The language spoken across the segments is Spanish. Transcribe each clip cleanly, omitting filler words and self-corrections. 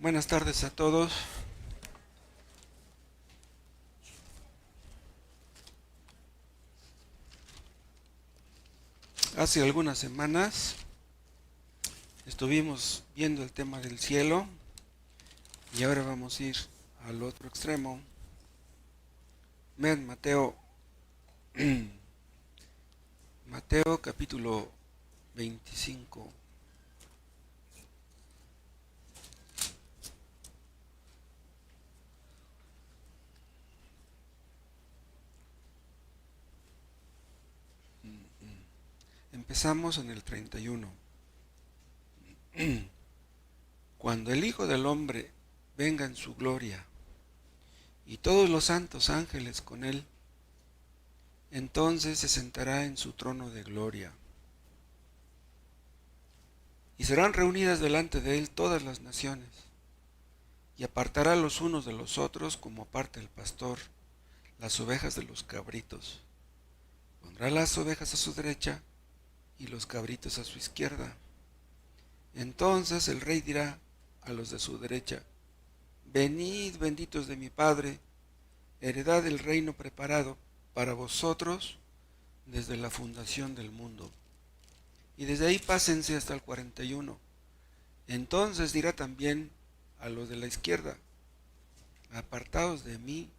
Buenas tardes a todos. Hace algunas semanas estuvimos viendo el tema del cielo y ahora vamos a ir al otro extremo. Vean Mateo capítulo 25. Empezamos en el 31. Cuando el Hijo del Hombre venga en su gloria y todos los santos ángeles con él, entonces se sentará en su trono de gloria. Y serán reunidas delante de él todas las naciones, y apartará los unos de los otros como aparta el pastor las ovejas de los cabritos. Pondrá las ovejas a su derecha y los cabritos a su izquierda. Entonces el rey dirá a los de su derecha: venid, benditos de mi Padre, heredad del reino preparado para vosotros desde la fundación del mundo. Y desde ahí pásense hasta el 41. Entonces dirá también a los de la izquierda: apartaos de mí,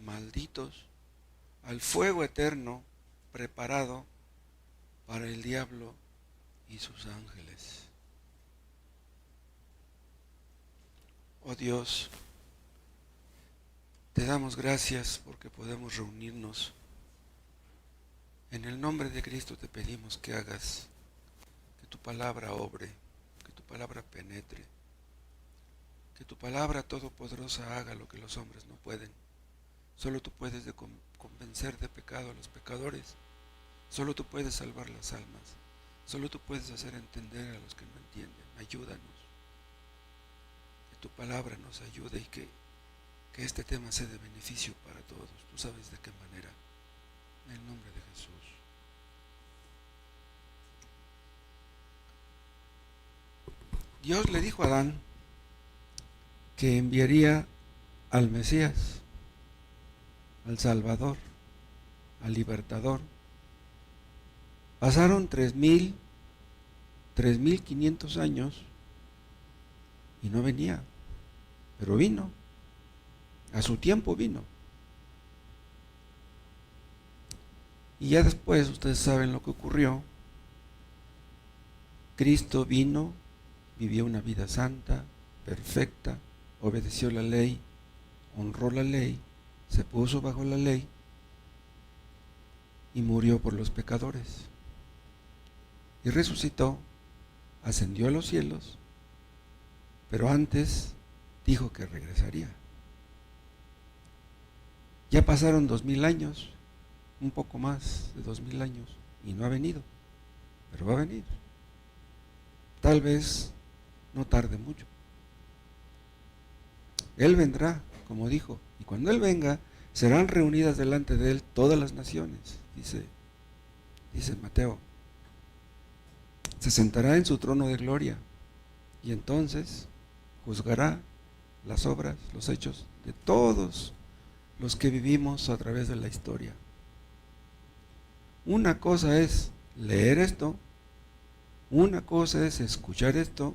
malditos, al fuego eterno preparado para el diablo y sus ángeles. Oh Dios, te damos gracias porque podemos reunirnos. En el nombre de Cristo te pedimos que hagas que tu palabra obre, que tu palabra penetre, que tu palabra todopoderosa haga lo que los hombres no pueden. Solo tú puedes convencer de pecado a los pecadores. Solo tú puedes salvar las almas. Solo tú puedes hacer entender a los que no entienden. Ayúdanos. Que tu palabra nos ayude y que este tema sea de beneficio para todos. Tú sabes de qué manera. En el nombre de Jesús. Dios le dijo a Adán que enviaría al Mesías, al Salvador, al Libertador. Pasaron 3,500 años y no venía, pero vino, a su tiempo vino. Y ya después ustedes saben lo que ocurrió. Cristo vino, vivió una vida santa, perfecta, obedeció la ley, honró la ley, se puso bajo la ley y murió por los pecadores. Y resucitó, ascendió a los cielos, pero antes dijo que regresaría. Ya pasaron 2000 años, un poco más de 2000 años, y no ha venido, pero va a venir. Tal vez no tarde mucho. Él vendrá, como dijo, y cuando Él venga, serán reunidas delante de Él todas las naciones, dice Mateo. Se sentará en su trono de gloria y entonces juzgará las obras, los hechos de todos los que vivimos a través de la historia. Una cosa es leer esto, una cosa es escuchar esto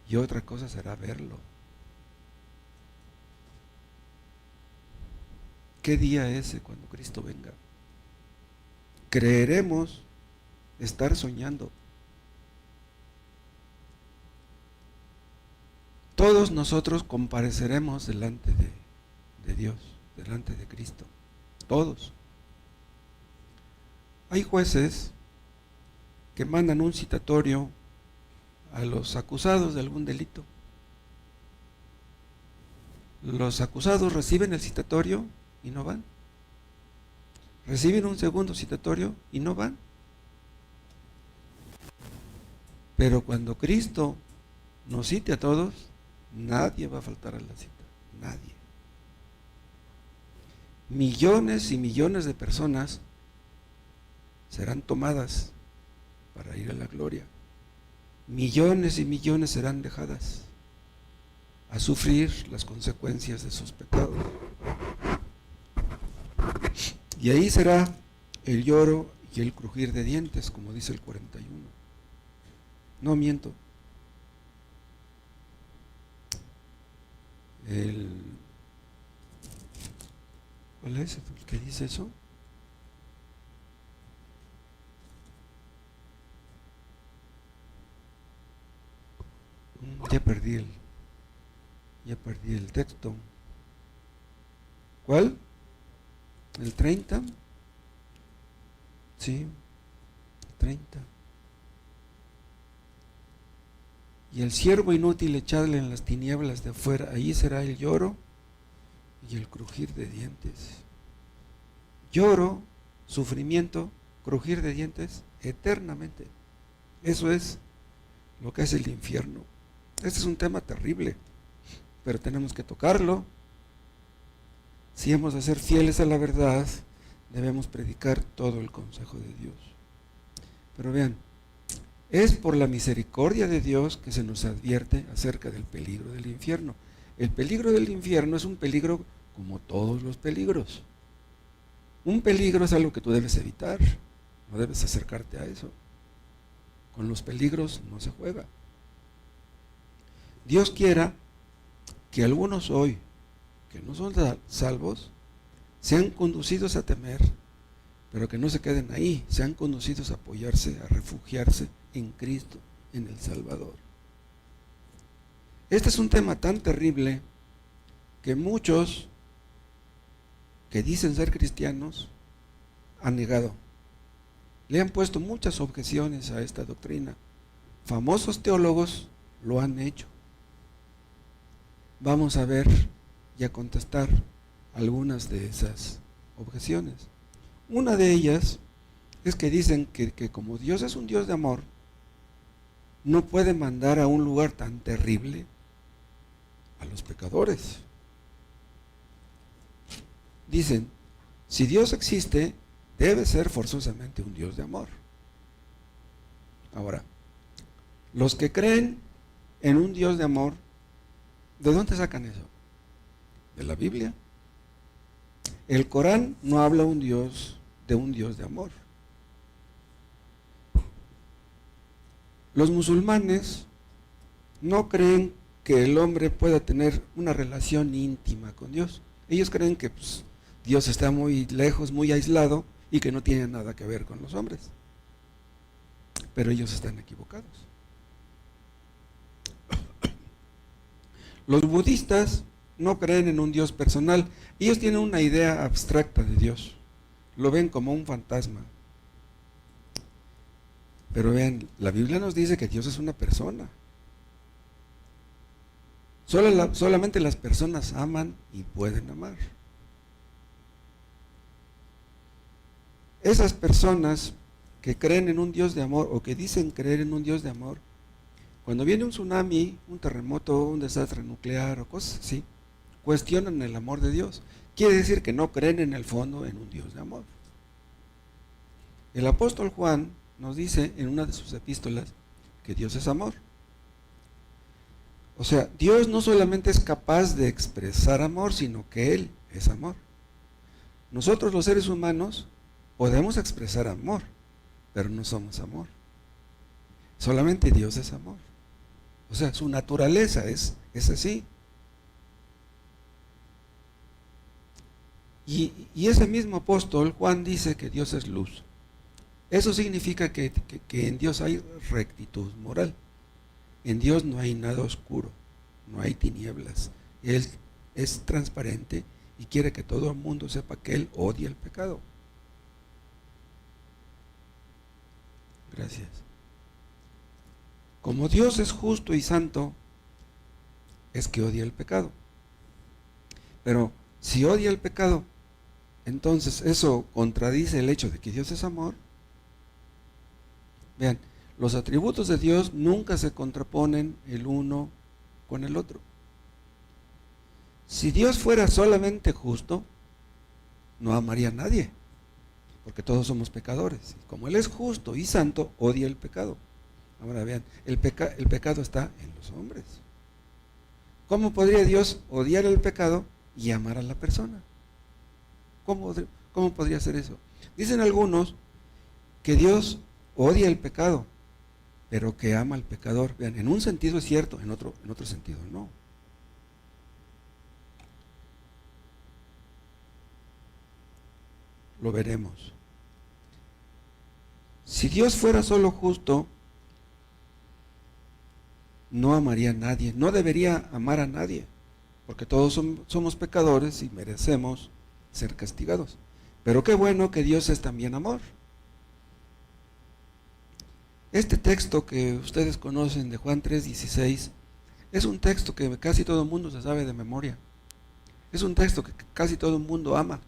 y otra cosa será verlo. ¿Qué día es ese cuando Cristo venga? Creeremos estar soñando. Todos nosotros compareceremos delante de Dios, delante de Cristo. Todos. Hay jueces que mandan un citatorio a los acusados de algún delito. Los acusados reciben el citatorio y no van. Reciben un segundo citatorio y no van. Pero cuando Cristo nos cite a todos, nadie va a faltar a la cita. Nadie. Millones y millones de personas serán tomadas para ir a la gloria. Millones y millones serán dejadas. a sufrir las consecuencias de sus pecados. Y ahí será el lloro y el crujir de dientes, como dice el 41. No miento. ¿Cuál es el que dice eso? Ya perdí el texto. ¿Cuál? ¿El 30? Sí, 30. Y el siervo inútil echadle en las tinieblas de afuera, allí será el lloro y el crujir de dientes. Lloro, sufrimiento, crujir de dientes eternamente. Eso es lo que es el infierno. Este es un tema terrible, pero tenemos que tocarlo. Si hemos de ser fieles a la verdad, debemos predicar todo el consejo de Dios. Pero vean, es por la misericordia de Dios que se nos advierte acerca del peligro del infierno. El peligro del infierno es un peligro como todos los peligros. Un peligro es algo que tú debes evitar, no debes acercarte a eso. Con los peligros no se juega. Dios quiera que algunos hoy, que no son salvos, sean conducidos a temer, pero que no se queden ahí, sean conducidos a apoyarse, a refugiarse en Cristo, en el Salvador. Este es un tema tan terrible que muchos que dicen ser cristianos han negado. Le han puesto muchas objeciones a esta doctrina. Famosos teólogos lo han hecho. Vamos a ver y a contestar algunas de esas objeciones. Una de ellas es que dicen que como Dios es un Dios de amor, no puede mandar a un lugar tan terrible a los pecadores. Dicen, si Dios existe, debe ser forzosamente un Dios de amor. Ahora, los que creen en un Dios de amor, ¿de dónde sacan eso? De la Biblia. El Corán no habla de un Dios de amor. Los musulmanes no creen que el hombre pueda tener una relación íntima con Dios. Ellos creen que Dios está muy lejos, muy aislado y que no tiene nada que ver con los hombres. Pero ellos están equivocados. Los budistas no creen en un Dios personal. Ellos tienen una idea abstracta de Dios. Lo ven como un fantasma. Pero vean, la Biblia nos dice que Dios es una persona. Solamente las personas aman y pueden amar. Esas personas que creen en un Dios de amor o que dicen creer en un Dios de amor, cuando viene un tsunami, un terremoto, un desastre nuclear o cosas así, cuestionan el amor de Dios. Quiere decir que no creen en el fondo en un Dios de amor. El apóstol Juan nos dice en una de sus epístolas que Dios es amor. O sea, Dios no solamente es capaz de expresar amor, sino que Él es amor. Nosotros los seres humanos podemos expresar amor, pero no somos amor. Solamente Dios es amor. O sea, su naturaleza es así. Y ese mismo apóstol Juan dice que Dios es luz. Eso significa que en Dios hay rectitud moral. En Dios no hay nada oscuro, no hay tinieblas. Él es transparente y quiere que todo el mundo sepa que Él odia el pecado. Gracias. Como Dios es justo y santo, es que odia el pecado. Pero si odia el pecado, entonces eso contradice el hecho de que Dios es amor. Vean, los atributos de Dios nunca se contraponen el uno con el otro. Si Dios fuera solamente justo, no amaría a nadie, porque todos somos pecadores. Como Él es justo y santo, odia el pecado. Ahora vean, el pecado está en los hombres. ¿Cómo podría Dios odiar el pecado y amar a la persona? ¿Cómo podría hacer eso? Dicen algunos que Dios odia el pecado, pero que ama al pecador. Vean, en un sentido es cierto, en otro sentido no. Lo veremos. Si Dios fuera solo justo, no amaría a nadie, no debería amar a nadie, porque todos somos pecadores y merecemos ser castigados. Pero qué bueno que Dios es también amor. Este texto que ustedes conocen de Juan 3:16 es un texto que casi todo el mundo se sabe de memoria. Es un texto que casi todo el mundo ama,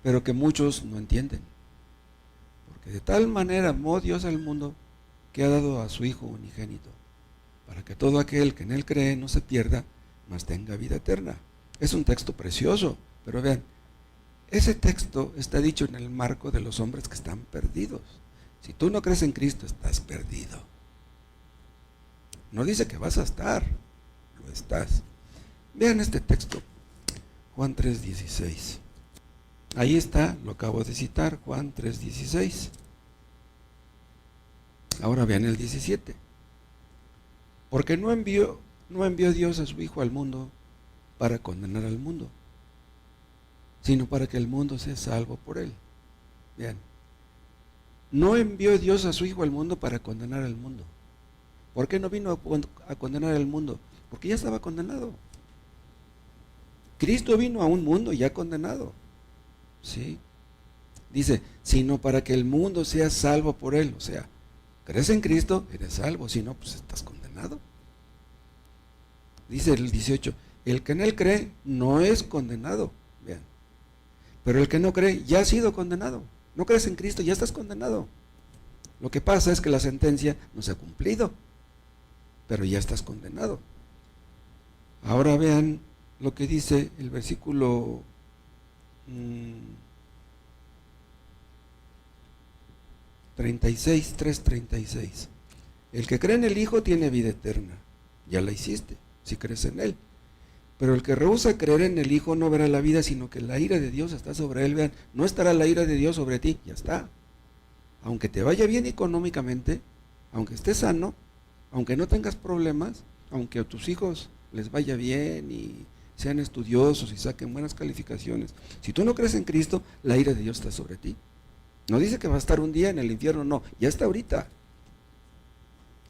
pero que muchos no entienden. Porque de tal manera amó Dios al mundo que ha dado a su Hijo unigénito, para que todo aquel que en Él cree no se pierda, mas tenga vida eterna. Es un texto precioso, pero vean, ese texto está dicho en el marco de los hombres que están perdidos. Si tú no crees en Cristo, estás perdido. No dice que vas a estar, lo estás. Vean este texto, Juan 3:16. Ahí está, lo acabo de citar, Juan 3:16. Ahora vean el 17. Porque no envió Dios a su Hijo al mundo para condenar al mundo, sino para que el mundo sea salvo por él. Vean, no envió Dios a su Hijo al mundo para condenar al mundo. ¿Por qué no vino a condenar al mundo? Porque ya estaba condenado. Cristo vino a un mundo ya condenado. ¿Sí? Dice, sino para que el mundo sea salvo por él. O sea, crees en Cristo, eres salvo. Si no, pues estás condenado. Dice el 18, el que en él cree no es condenado. Vean. Pero el que no cree ya ha sido condenado. No crees en Cristo, ya estás condenado. Lo que pasa es que la sentencia no se ha cumplido, pero ya estás condenado. Ahora vean lo que dice el versículo 36, 3:36. El que cree en el Hijo tiene vida eterna. Ya la hiciste, si crees en Él. Pero el que rehúsa creer en el Hijo no verá la vida, sino que la ira de Dios está sobre él. Vean, no estará la ira de Dios sobre ti, ya está. Aunque te vaya bien económicamente, aunque estés sano, aunque no tengas problemas, aunque a tus hijos les vaya bien y sean estudiosos y saquen buenas calificaciones, si tú no crees en Cristo, la ira de Dios está sobre ti. No dice que va a estar un día en el infierno, no, ya está ahorita.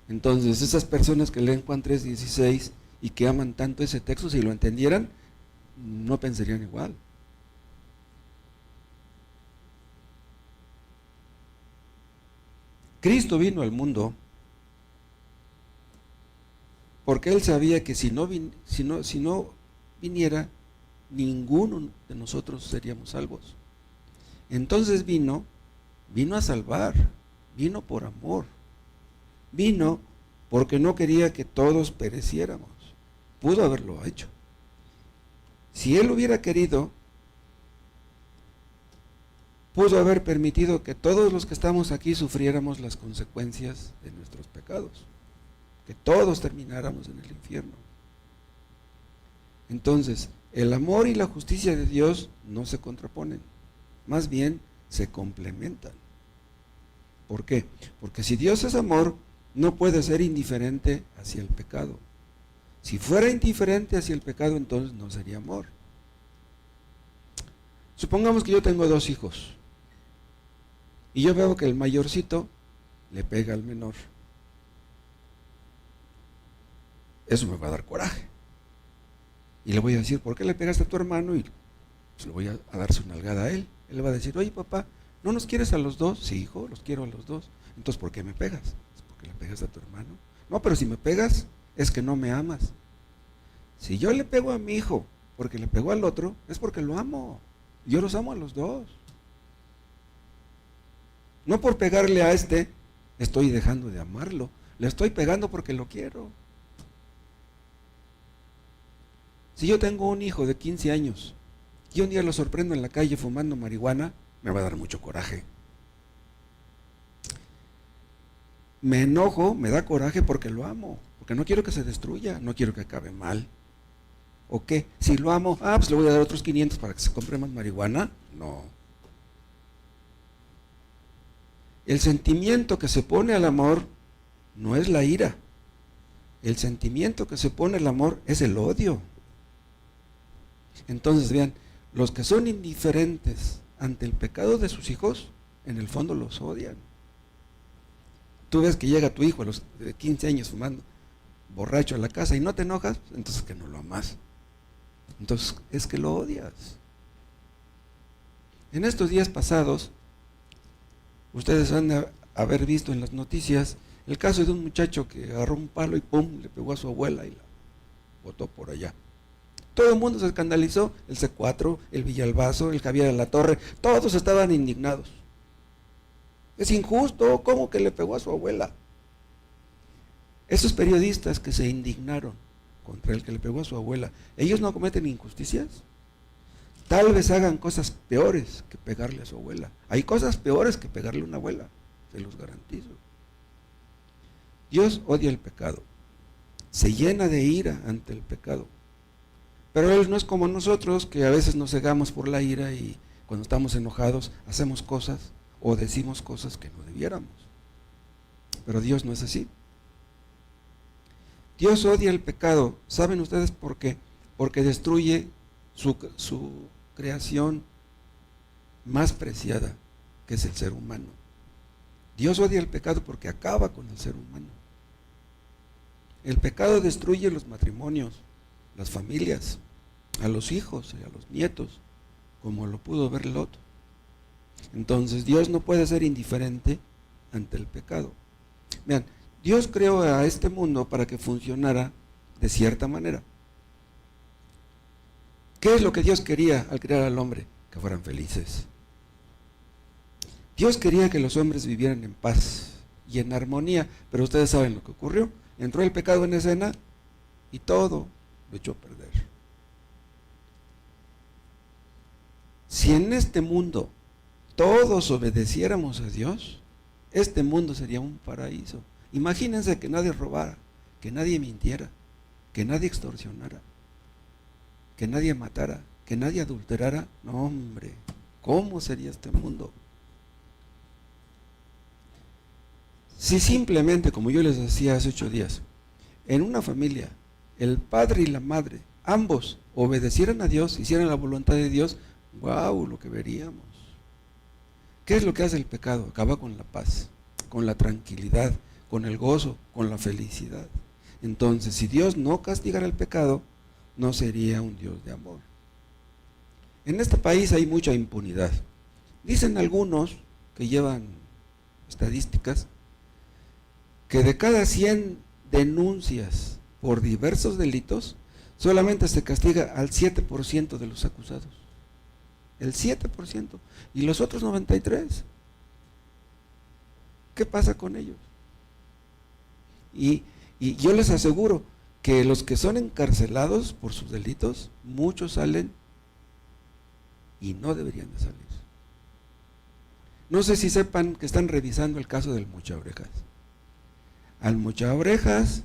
Entonces, esas personas que leen Juan 3:16 y que aman tanto ese texto, si lo entendieran, no pensarían igual. Cristo vino al mundo porque Él sabía que si no viniera, ninguno de nosotros seríamos salvos. Entonces vino a salvar, vino por amor, vino porque no quería que todos pereciéramos. Pudo haberlo hecho. Si Él hubiera querido, pudo haber permitido que todos los que estamos aquí sufriéramos las consecuencias de nuestros pecados, que todos termináramos en el infierno. Entonces, el amor y la justicia de Dios no se contraponen, más bien se complementan. ¿Por qué? Porque si Dios es amor, no puede ser indiferente hacia el pecado. Si fuera indiferente hacia el pecado, entonces no sería amor. Supongamos que yo tengo 2 hijos y yo veo que el mayorcito le pega al menor. Eso me va a dar coraje. Y le voy a decir, ¿por qué le pegaste a tu hermano? Y pues le voy a dar su nalgada a él. Él le va a decir, oye papá, ¿no nos quieres a los 2? Sí, hijo, los quiero a los 2. Entonces, ¿por qué me pegas? Es porque le pegas a tu hermano. No, pero si me pegas, es que no me amas. Si yo le pego a mi hijo porque le pegó al otro, es porque lo amo. Yo los amo a los 2. No por pegarle a este, estoy dejando de amarlo. Le estoy pegando porque lo quiero. Si yo tengo un hijo de 15 años y un día lo sorprendo en la calle fumando marihuana, me va a dar mucho coraje. Me enojo, me da coraje porque lo amo, porque no quiero que se destruya, no quiero que acabe mal. ¿O qué? Si lo amo, pues le voy a dar otros 500 para que se compre más marihuana. No. El sentimiento que se pone al amor no es la ira. El sentimiento que se pone al amor es el odio. Entonces, vean, los que son indiferentes ante el pecado de sus hijos, en el fondo los odian. Tú ves que llega tu hijo a los 15 años fumando, borracho a la casa y no te enojas, entonces que no lo amas. Entonces es que lo odias. En estos días pasados, ustedes han de haber visto en las noticias el caso de un muchacho que agarró un palo y ¡pum!, le pegó a su abuela y la botó por allá. Todo el mundo se escandalizó, el C4, el Villalbazo, el Javier Alatorre, todos estaban indignados. Es injusto, ¿cómo que le pegó a su abuela? Esos periodistas que se indignaron contra el que le pegó a su abuela, ¿ellos no cometen injusticias? Tal vez hagan cosas peores que pegarle a su abuela. Hay cosas peores que pegarle a una abuela, se los garantizo. Dios odia el pecado, se llena de ira ante el pecado. Pero Él no es como nosotros, que a veces nos cegamos por la ira y cuando estamos enojados hacemos cosas o decimos cosas que no debiéramos. Pero Dios no es así. Dios odia el pecado. ¿Saben ustedes por qué? Porque destruye su creación más preciada, que es el ser humano. Dios odia el pecado porque acaba con el ser humano. El pecado destruye los matrimonios, las familias, a los hijos y a los nietos, como lo pudo ver Lot. Entonces Dios no puede ser indiferente ante el pecado. Vean, Dios creó a este mundo para que funcionara de cierta manera. ¿Qué es lo que Dios quería al crear al hombre? Que fueran felices. Dios quería que los hombres vivieran en paz y en armonía, pero ustedes saben lo que ocurrió. Entró el pecado en escena y todo lo echó a perder. Si en este mundo todos obedeciéramos a Dios, este mundo sería un paraíso. Imagínense que nadie robara, que nadie mintiera, que nadie extorsionara, que nadie matara, que nadie adulterara. No, hombre, ¿cómo sería este mundo? Si simplemente, como yo les decía hace 8 días, en una familia, el padre y la madre, ambos obedecieran a Dios, hicieran la voluntad de Dios, ¡wow!, lo que veríamos. ¿Qué es lo que hace el pecado? Acaba con la paz, con la tranquilidad, con el gozo, con la felicidad. Entonces, si Dios no castigara el pecado, no sería un Dios de amor. En este país hay mucha impunidad. Dicen algunos que llevan estadísticas que de cada 100 denuncias por diversos delitos, solamente se castiga al 7% de los acusados. El 7%. ¿Y los otros 93%? ¿Qué pasa con ellos? Y yo les aseguro que los que son encarcelados por sus delitos, muchos salen y no deberían de salir. No sé si sepan que están revisando el caso del Mochaorejas. Al Mochaorejas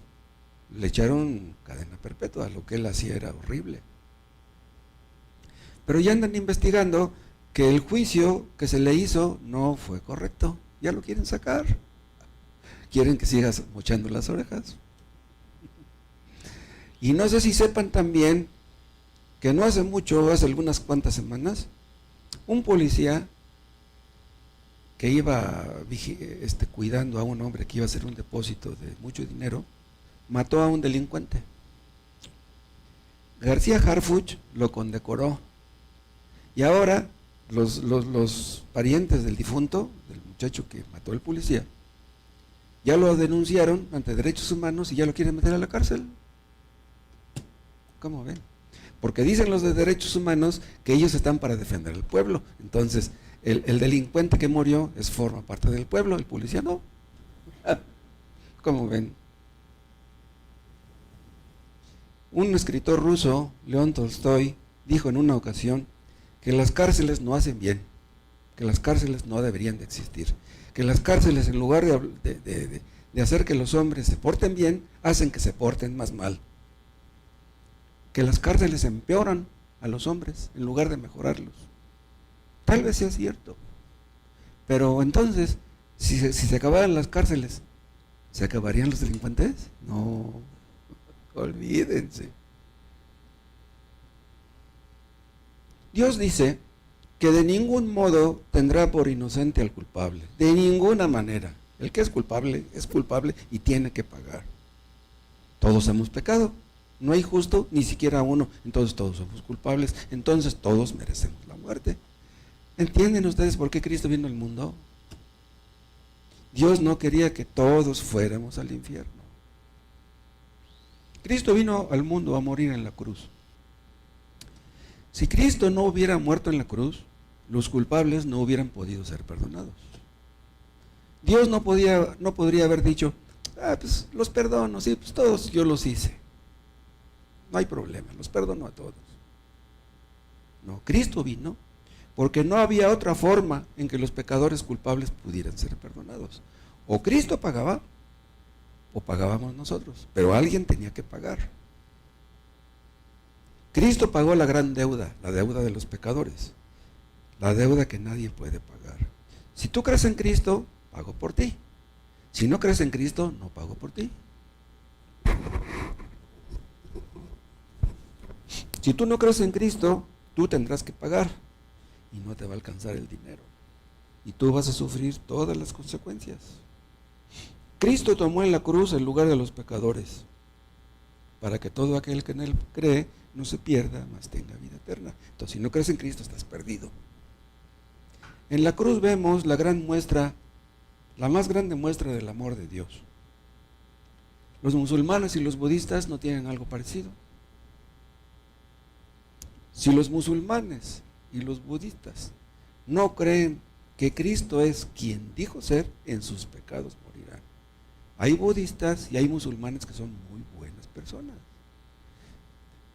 le echaron cadena perpetua, lo que él hacía era horrible. Pero ya andan investigando que el juicio que se le hizo no fue correcto, ya lo quieren sacar. Quieren que sigas mochando las orejas. Y no sé si sepan también que no hace mucho, hace algunas cuantas semanas, un policía que iba cuidando a un hombre que iba a hacer un depósito de mucho dinero, mató a un delincuente. García Harfuch lo condecoró. Y ahora los parientes del difunto, del muchacho que mató al policía, ya lo denunciaron ante derechos humanos y ya lo quieren meter a la cárcel. ¿Cómo ven? Porque dicen los de derechos humanos que ellos están para defender al pueblo. Entonces, el delincuente que murió forma parte del pueblo, el policía no. ¿Cómo ven? Un escritor ruso, León Tolstoy, dijo en una ocasión que las cárceles no hacen bien, que las cárceles no deberían de existir, que las cárceles, en lugar de hacer que los hombres se porten bien, hacen que se porten más mal. Que las cárceles empeoran a los hombres en lugar de mejorarlos. Tal vez sea cierto. Pero entonces, si se acabaran las cárceles, ¿se acabarían los delincuentes? No, olvídense. Dios dice que de ningún modo tendrá por inocente al culpable, de ninguna manera. El que es culpable y tiene que pagar. Todos hemos pecado, no hay justo ni siquiera uno, entonces todos somos culpables, entonces todos merecemos la muerte. ¿Entienden ustedes por qué Cristo vino al mundo? Dios no quería que todos fuéramos al infierno. Cristo vino al mundo a morir en la cruz. Si Cristo no hubiera muerto en la cruz, los culpables no hubieran podido ser perdonados. Dios no podría haber dicho, pues los perdono, sí, pues todos yo los hice. No hay problema, los perdono a todos. No, Cristo vino porque no había otra forma en que los pecadores culpables pudieran ser perdonados. O Cristo pagaba, o pagábamos nosotros, pero alguien tenía que pagar. Cristo pagó la gran deuda, la deuda de los pecadores, la deuda que nadie puede pagar. Si tú crees en Cristo, pago por ti. Si no crees en Cristo, no pago por ti. Si tú no crees en Cristo, tú tendrás que pagar y no te va a alcanzar el dinero. Y tú vas a sufrir todas las consecuencias. Cristo tomó en la cruz el lugar de los pecadores para que todo aquel que en Él cree no se pierda, mas tenga vida eterna. Entonces, si no crees en Cristo, estás perdido. En la cruz vemos la gran muestra, la más grande muestra del amor de Dios. Los musulmanes y los budistas no tienen algo parecido. Si los musulmanes y los budistas no creen que Cristo es quien dijo ser, en sus pecados morirán. Hay budistas y hay musulmanes que son muy buenas personas.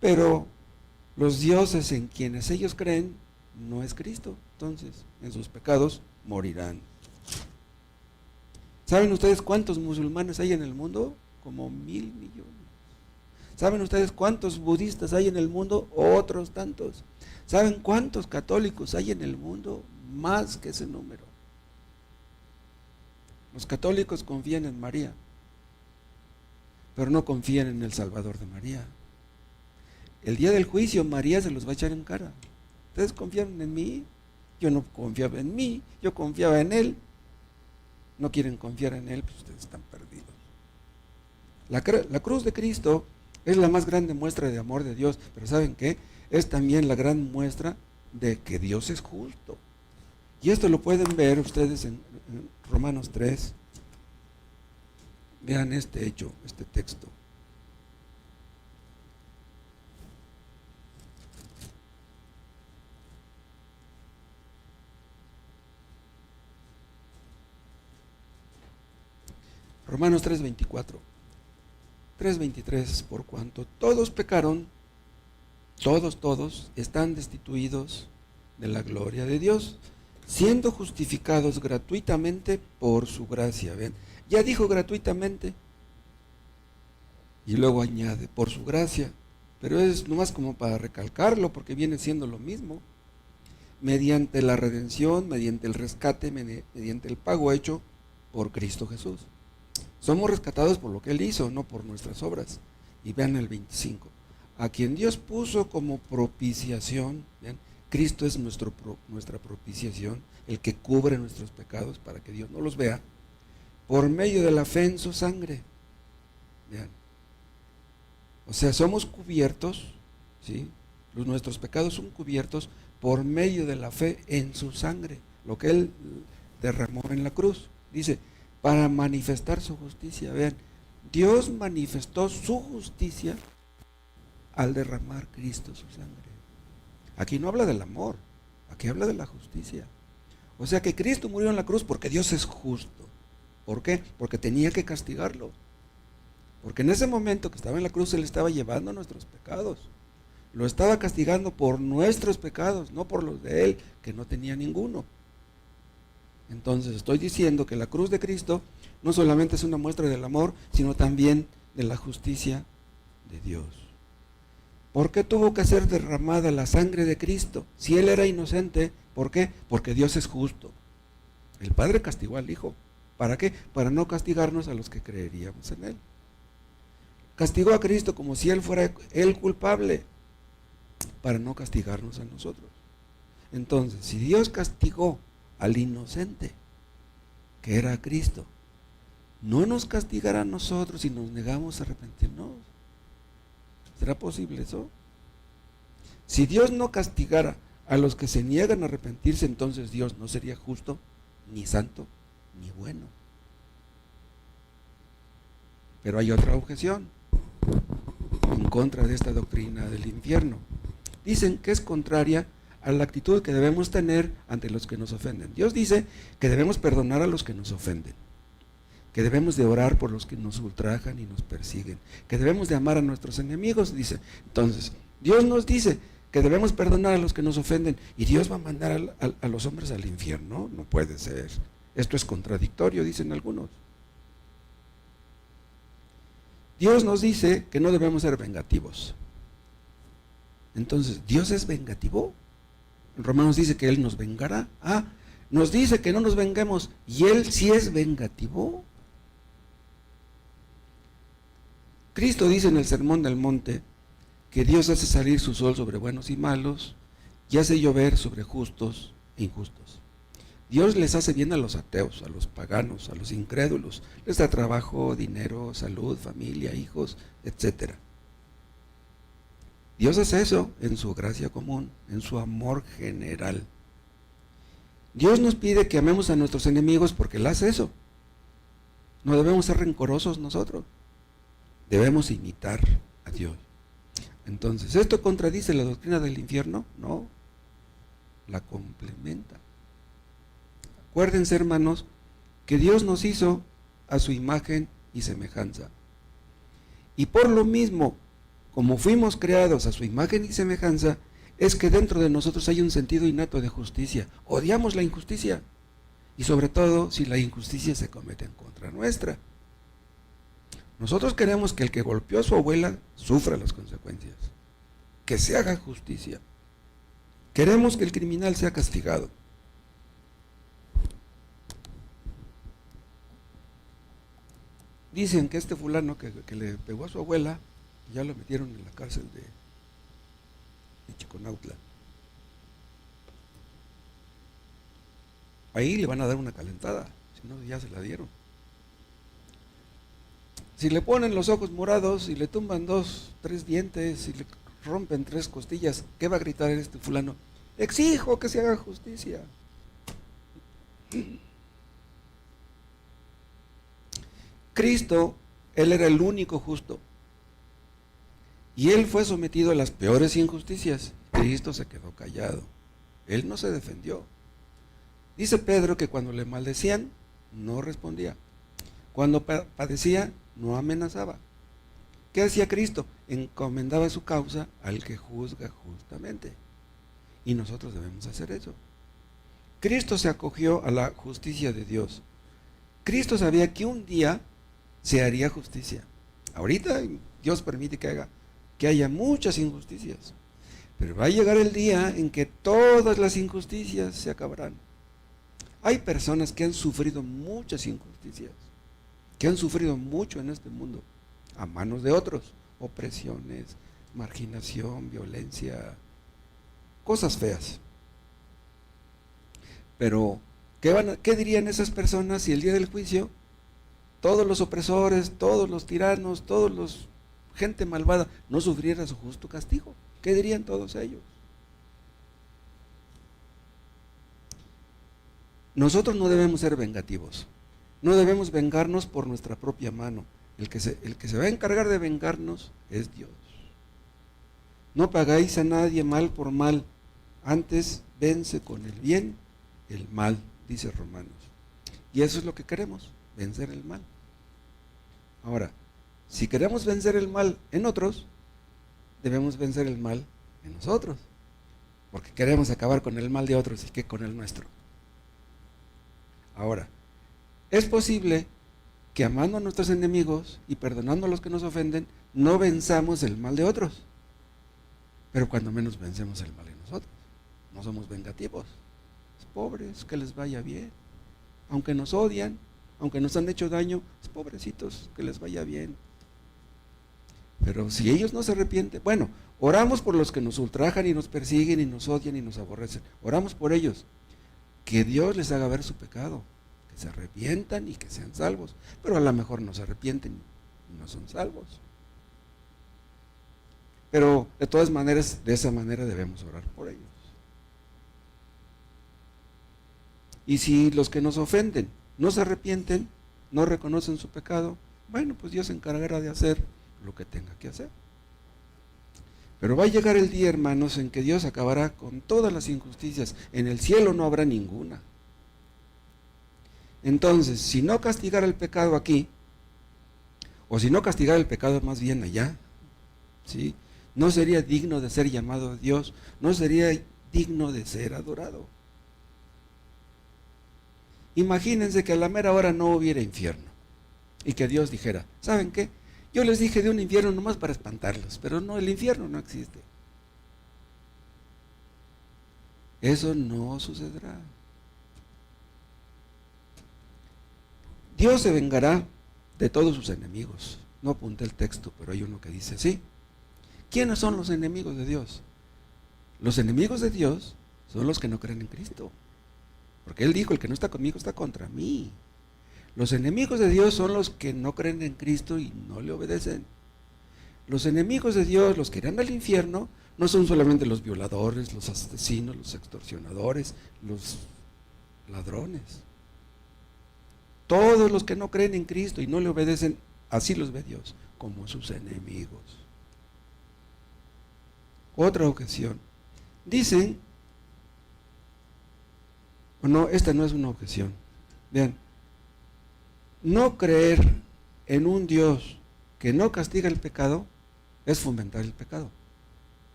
Pero los dioses en quienes ellos creen no es Cristo. Entonces, en sus pecados morirán. ¿Saben ustedes cuántos musulmanes hay en el mundo? Como 1,000 millones. ¿Saben ustedes cuántos budistas hay en el mundo? Otros tantos. ¿Saben cuántos católicos hay en el mundo? Más que ese número. Los católicos confían en María, pero no confían en el Salvador de María. El día del juicio María se los va a echar en cara. ¿Ustedes confiaron en mí? Yo no confiaba en mí, yo confiaba en Él. No quieren confiar en Él, pues ustedes están perdidos. La cruz de Cristo es la más grande muestra de amor de Dios, pero ¿saben qué? Es también la gran muestra de que Dios es justo. Y esto lo pueden ver ustedes en Romanos 3. Vean este hecho, este texto. Romanos 3:24. 3:23, por cuanto todos pecaron, todos están destituidos de la gloria de Dios, siendo justificados gratuitamente por su gracia. ¿Ven? Ya dijo gratuitamente, y luego añade, por su gracia, pero es nomás como para recalcarlo, porque viene siendo lo mismo, mediante la redención, mediante el rescate, mediante el pago hecho por Cristo Jesús. Somos rescatados por lo que Él hizo, no por nuestras obras. Y vean el 25. A quien Dios puso como propiciación, ¿vean? Cristo es nuestra propiciación, el que cubre nuestros pecados para que Dios no los vea, por medio de la fe en su sangre. Vean. O sea, somos cubiertos, ¿sí? Nuestros pecados son cubiertos por medio de la fe en su sangre, lo que Él derramó en la cruz. Dice, para manifestar su justicia. Vean, Dios manifestó su justicia al derramar Cristo su sangre. Aquí no habla del amor, aquí habla de la justicia. O sea que Cristo murió en la cruz porque Dios es justo. ¿Por qué? Porque tenía que castigarlo. Porque en ese momento que estaba en la cruz, Él estaba llevando nuestros pecados. Lo estaba castigando por nuestros pecados, no por los de Él, que no tenía ninguno. Entonces estoy diciendo que la cruz de Cristo no solamente es una muestra del amor, sino también de la justicia de Dios. ¿Por qué tuvo que ser derramada la sangre de Cristo? Si Él era inocente, ¿por qué? Porque Dios es justo. El Padre castigó al Hijo. ¿Para qué? Para no castigarnos a los que creeríamos en Él. Castigó a Cristo como si Él fuera el culpable, para no castigarnos a nosotros. Entonces, si Dios castigó al inocente, que era Cristo, ¿no nos castigará a nosotros si nos negamos a arrepentirnos? ¿Será posible eso? Si Dios no castigara a los que se niegan a arrepentirse, entonces Dios no sería justo, ni santo, ni bueno. Pero hay otra objeción en contra de esta doctrina del infierno. Dicen que es contraria a la actitud que debemos tener ante los que nos ofenden. Dios dice que debemos perdonar a los que nos ofenden, que debemos de orar por los que nos ultrajan y nos persiguen, que debemos de amar a nuestros enemigos, dice. Entonces, Dios nos dice que debemos perdonar a los que nos ofenden, y Dios va a mandar a los hombres al infierno. No puede ser. Esto es contradictorio, dicen algunos. Dios nos dice que no debemos ser vengativos. Entonces, ¿Dios es vengativo? En Romanos dice que Él nos vengará. Nos dice que no nos vengamos, y Él sí es vengativo. Cristo dice en el Sermón del Monte que Dios hace salir su sol sobre buenos y malos, y hace llover sobre justos e injustos. Dios les hace bien a los ateos, a los paganos, a los incrédulos. Les da trabajo, dinero, salud, familia, hijos, etc. Dios hace eso en su gracia común, en su amor general. Dios nos pide que amemos a nuestros enemigos porque Él hace eso. No debemos ser rencorosos nosotros. Debemos imitar a Dios. Entonces, ¿esto contradice la doctrina del infierno? No, la complementa. Acuérdense, hermanos, que Dios nos hizo a su imagen y semejanza. Y por lo mismo, como fuimos creados a su imagen y semejanza, es que dentro de nosotros hay un sentido innato de justicia. Odiamos la injusticia, y sobre todo si la injusticia se comete en contra nuestra. Nosotros queremos que el que golpeó a su abuela sufra las consecuencias, que se haga justicia. Queremos que el criminal sea castigado. Dicen que este fulano que le pegó a su abuela, ya lo metieron en la cárcel de Chiconautla. Ahí le van a dar una calentada, si no ya se la dieron. Si le ponen los ojos morados y le tumban 2, 3 dientes y le rompen 3 costillas, ¿qué va a gritar este fulano? Exijo que se haga justicia. Cristo, Él era el único justo, y Él fue sometido a las peores injusticias. Cristo se quedó callado. Él no se defendió. Dice Pedro que cuando le maldecían, no respondía. Cuando padecía, no amenazaba. ¿Qué hacía Cristo? Encomendaba su causa al que juzga justamente. Y nosotros debemos hacer eso. Cristo se acogió a la justicia de Dios. Cristo sabía que un día se haría justicia. Ahorita Dios permite que haya muchas injusticias, pero va a llegar el día en que todas las injusticias se acabarán. Hay personas que han sufrido muchas injusticias, que han sufrido mucho en este mundo, a manos de otros, opresiones, marginación, violencia, cosas feas. Pero, ¿qué dirían esas personas si el día del juicio todos los opresores, todos los tiranos, todos los gente malvada no sufriera su justo castigo? ¿Qué dirían todos ellos? Nosotros no debemos ser vengativos. No debemos vengarnos por nuestra propia mano. El que se va a encargar de vengarnos es Dios. No pagáis a nadie mal por mal, antes vence con el bien el mal, dice Romanos. Y eso es lo que queremos, vencer el mal. Ahora, si queremos vencer el mal en otros, debemos vencer el mal en nosotros, porque queremos acabar con el mal de otros y que con el nuestro. Ahora, es posible que amando a nuestros enemigos y perdonando a los que nos ofenden, no venzamos el mal de otros. Pero cuando menos vencemos el mal de nosotros. No somos vengativos. Pobres, que les vaya bien. Aunque nos odian, aunque nos han hecho daño, pobrecitos, que les vaya bien. Pero si ellos no se arrepienten, bueno, oramos por los que nos ultrajan y nos persiguen y nos odian y nos aborrecen. Oramos por ellos. Que Dios les haga ver su pecado, que se arrepientan y que sean salvos. Pero a lo mejor no se arrepienten y no son salvos. Pero de todas maneras, de esa manera debemos orar por ellos. Y si los que nos ofenden no se arrepienten, no reconocen su pecado, bueno, pues Dios se encargará de hacer lo que tenga que hacer. Pero va a llegar el día, hermanos, en que Dios acabará con todas las injusticias. En el cielo no habrá ninguna. Entonces, si no castigara el pecado aquí, o si no castigara el pecado más bien allá, ¿sí?, no sería digno de ser llamado Dios, no sería digno de ser adorado. Imagínense que a la mera hora no hubiera infierno y que Dios dijera, ¿saben qué? Yo les dije de un infierno nomás para espantarlos, pero no, el infierno no existe. Eso no sucederá. Dios se vengará de todos sus enemigos. No apunté el texto, pero hay uno que dice así. ¿Quiénes son los enemigos de Dios? Los enemigos de Dios son los que no creen en Cristo. Porque Él dijo, el que no está conmigo está contra mí. Los enemigos de Dios son los que no creen en Cristo y no le obedecen. Los enemigos de Dios, los que irán al infierno, no son solamente los violadores, los asesinos, los extorsionadores, los ladrones. Todos los que no creen en Cristo y no le obedecen, así los ve Dios, como sus enemigos. Otra objeción. Dicen, o no, esta no es una objeción. Vean, no creer en un Dios que no castiga el pecado es fomentar el pecado.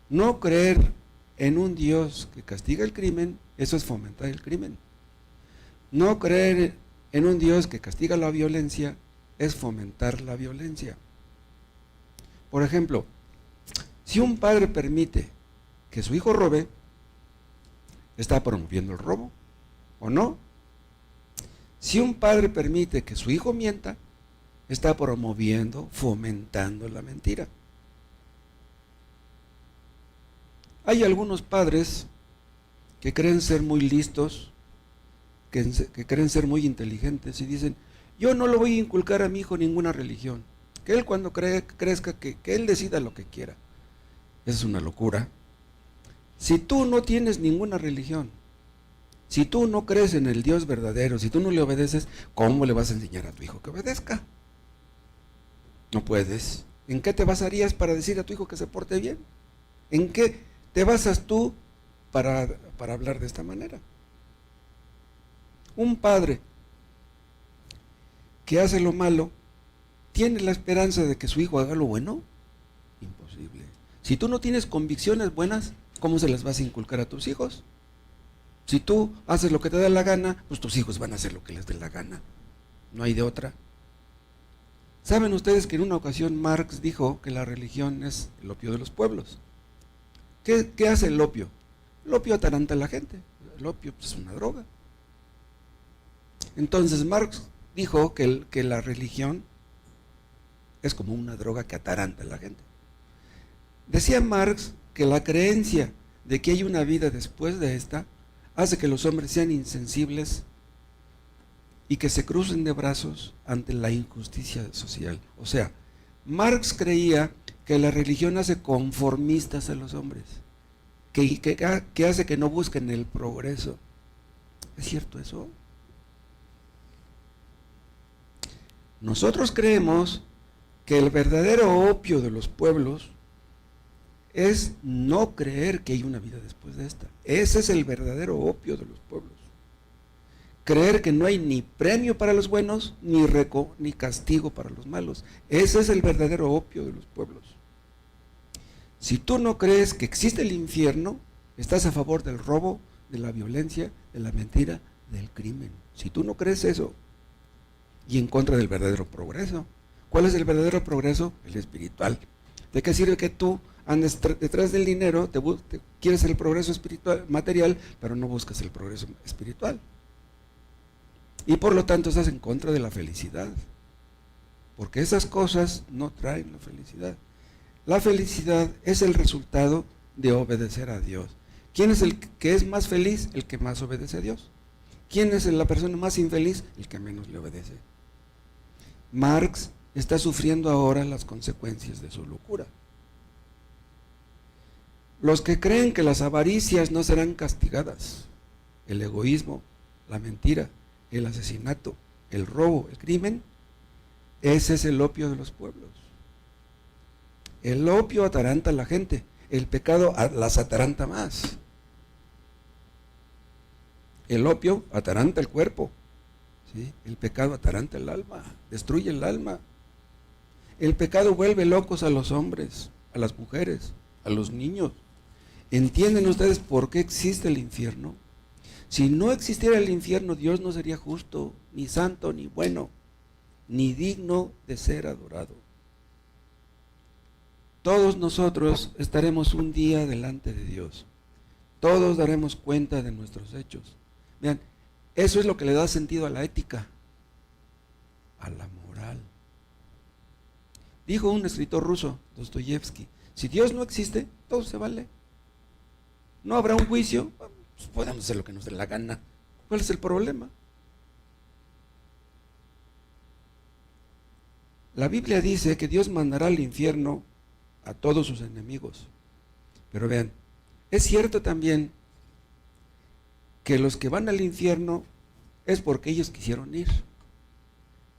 No creer en un Dios que castiga el crimen, eso es fomentar el crimen. No creer en un Dios que castiga la violencia es fomentar la violencia. Por ejemplo, si un padre permite que su hijo robe, ¿está promoviendo el robo o no? Si un padre permite que su hijo mienta, está promoviendo, fomentando la mentira. Hay algunos padres que creen ser muy listos, que creen ser muy inteligentes y dicen, yo no lo voy a inculcar a mi hijo ninguna religión, que él cuando crezca, que él decida lo que quiera. Esa es una locura. Si tú no tienes ninguna religión, si tú no crees en el Dios verdadero, si tú no le obedeces, ¿cómo le vas a enseñar a tu hijo que obedezca? No puedes. ¿En qué te basarías para decir a tu hijo que se porte bien? ¿En qué te basas tú para hablar de esta manera? Un padre que hace lo malo, ¿tiene la esperanza de que su hijo haga lo bueno? Imposible. Si tú no tienes convicciones buenas, ¿cómo se las vas a inculcar a tus hijos? Si tú haces lo que te da la gana, pues tus hijos van a hacer lo que les dé la gana. No hay de otra. ¿Saben ustedes que en una ocasión Marx dijo que la religión es el opio de los pueblos? ¿Qué hace el opio? El opio ataranta a la gente. El opio pues, es una droga. Entonces Marx dijo que la religión es como una droga que ataranta a la gente. Decía Marx que la creencia de que hay una vida después de esta hace que los hombres sean insensibles y que se crucen de brazos ante la injusticia social. O sea, Marx creía que la religión hace conformistas a los hombres, que hace que no busquen el progreso. ¿Es cierto eso? Nosotros creemos que el verdadero opio de los pueblos es no creer que hay una vida después de esta. Ese es el verdadero opio de los pueblos. Creer que no hay ni premio para los buenos, ni castigo para los malos. Ese es el verdadero opio de los pueblos. Si tú no crees que existe el infierno, estás a favor del robo, de la violencia, de la mentira del crimen. Si tú no crees eso, y en contra del verdadero progreso. ¿Cuál es el verdadero progreso? El espiritual. ¿De qué sirve que tú andes detrás del dinero, quieres el progreso espiritual, material, pero no buscas el progreso espiritual? Y por lo tanto estás en contra de la felicidad. Porque esas cosas no traen la felicidad. La felicidad es el resultado de obedecer a Dios. ¿Quién es el que es más feliz? El que más obedece a Dios. ¿Quién es la persona más infeliz? El que menos le obedece. Marx está sufriendo ahora las consecuencias de su locura. Los que creen que las avaricias no serán castigadas, el egoísmo, la mentira, el asesinato, el robo, el crimen, ese es el opio de los pueblos. El opio ataranta a la gente, el pecado las ataranta más. El opio ataranta el cuerpo, ¿sí? El pecado ataranta el alma, destruye el alma. El pecado vuelve locos a los hombres, a las mujeres, a los niños. ¿Entienden ustedes por qué existe el infierno? Si no existiera el infierno, Dios no sería justo, ni santo, ni bueno, ni digno de ser adorado. Todos nosotros estaremos un día delante de Dios. Todos daremos cuenta de nuestros hechos. Vean, eso es lo que le da sentido a la ética, a la moral. Dijo un escritor ruso, Dostoyevsky, si Dios no existe, todo se vale. No habrá un juicio, pues podemos hacer lo que nos dé la gana. ¿Cuál es el problema? La Biblia dice que Dios mandará al infierno a todos sus enemigos. Pero vean, es cierto también que los que van al infierno es porque ellos quisieron ir.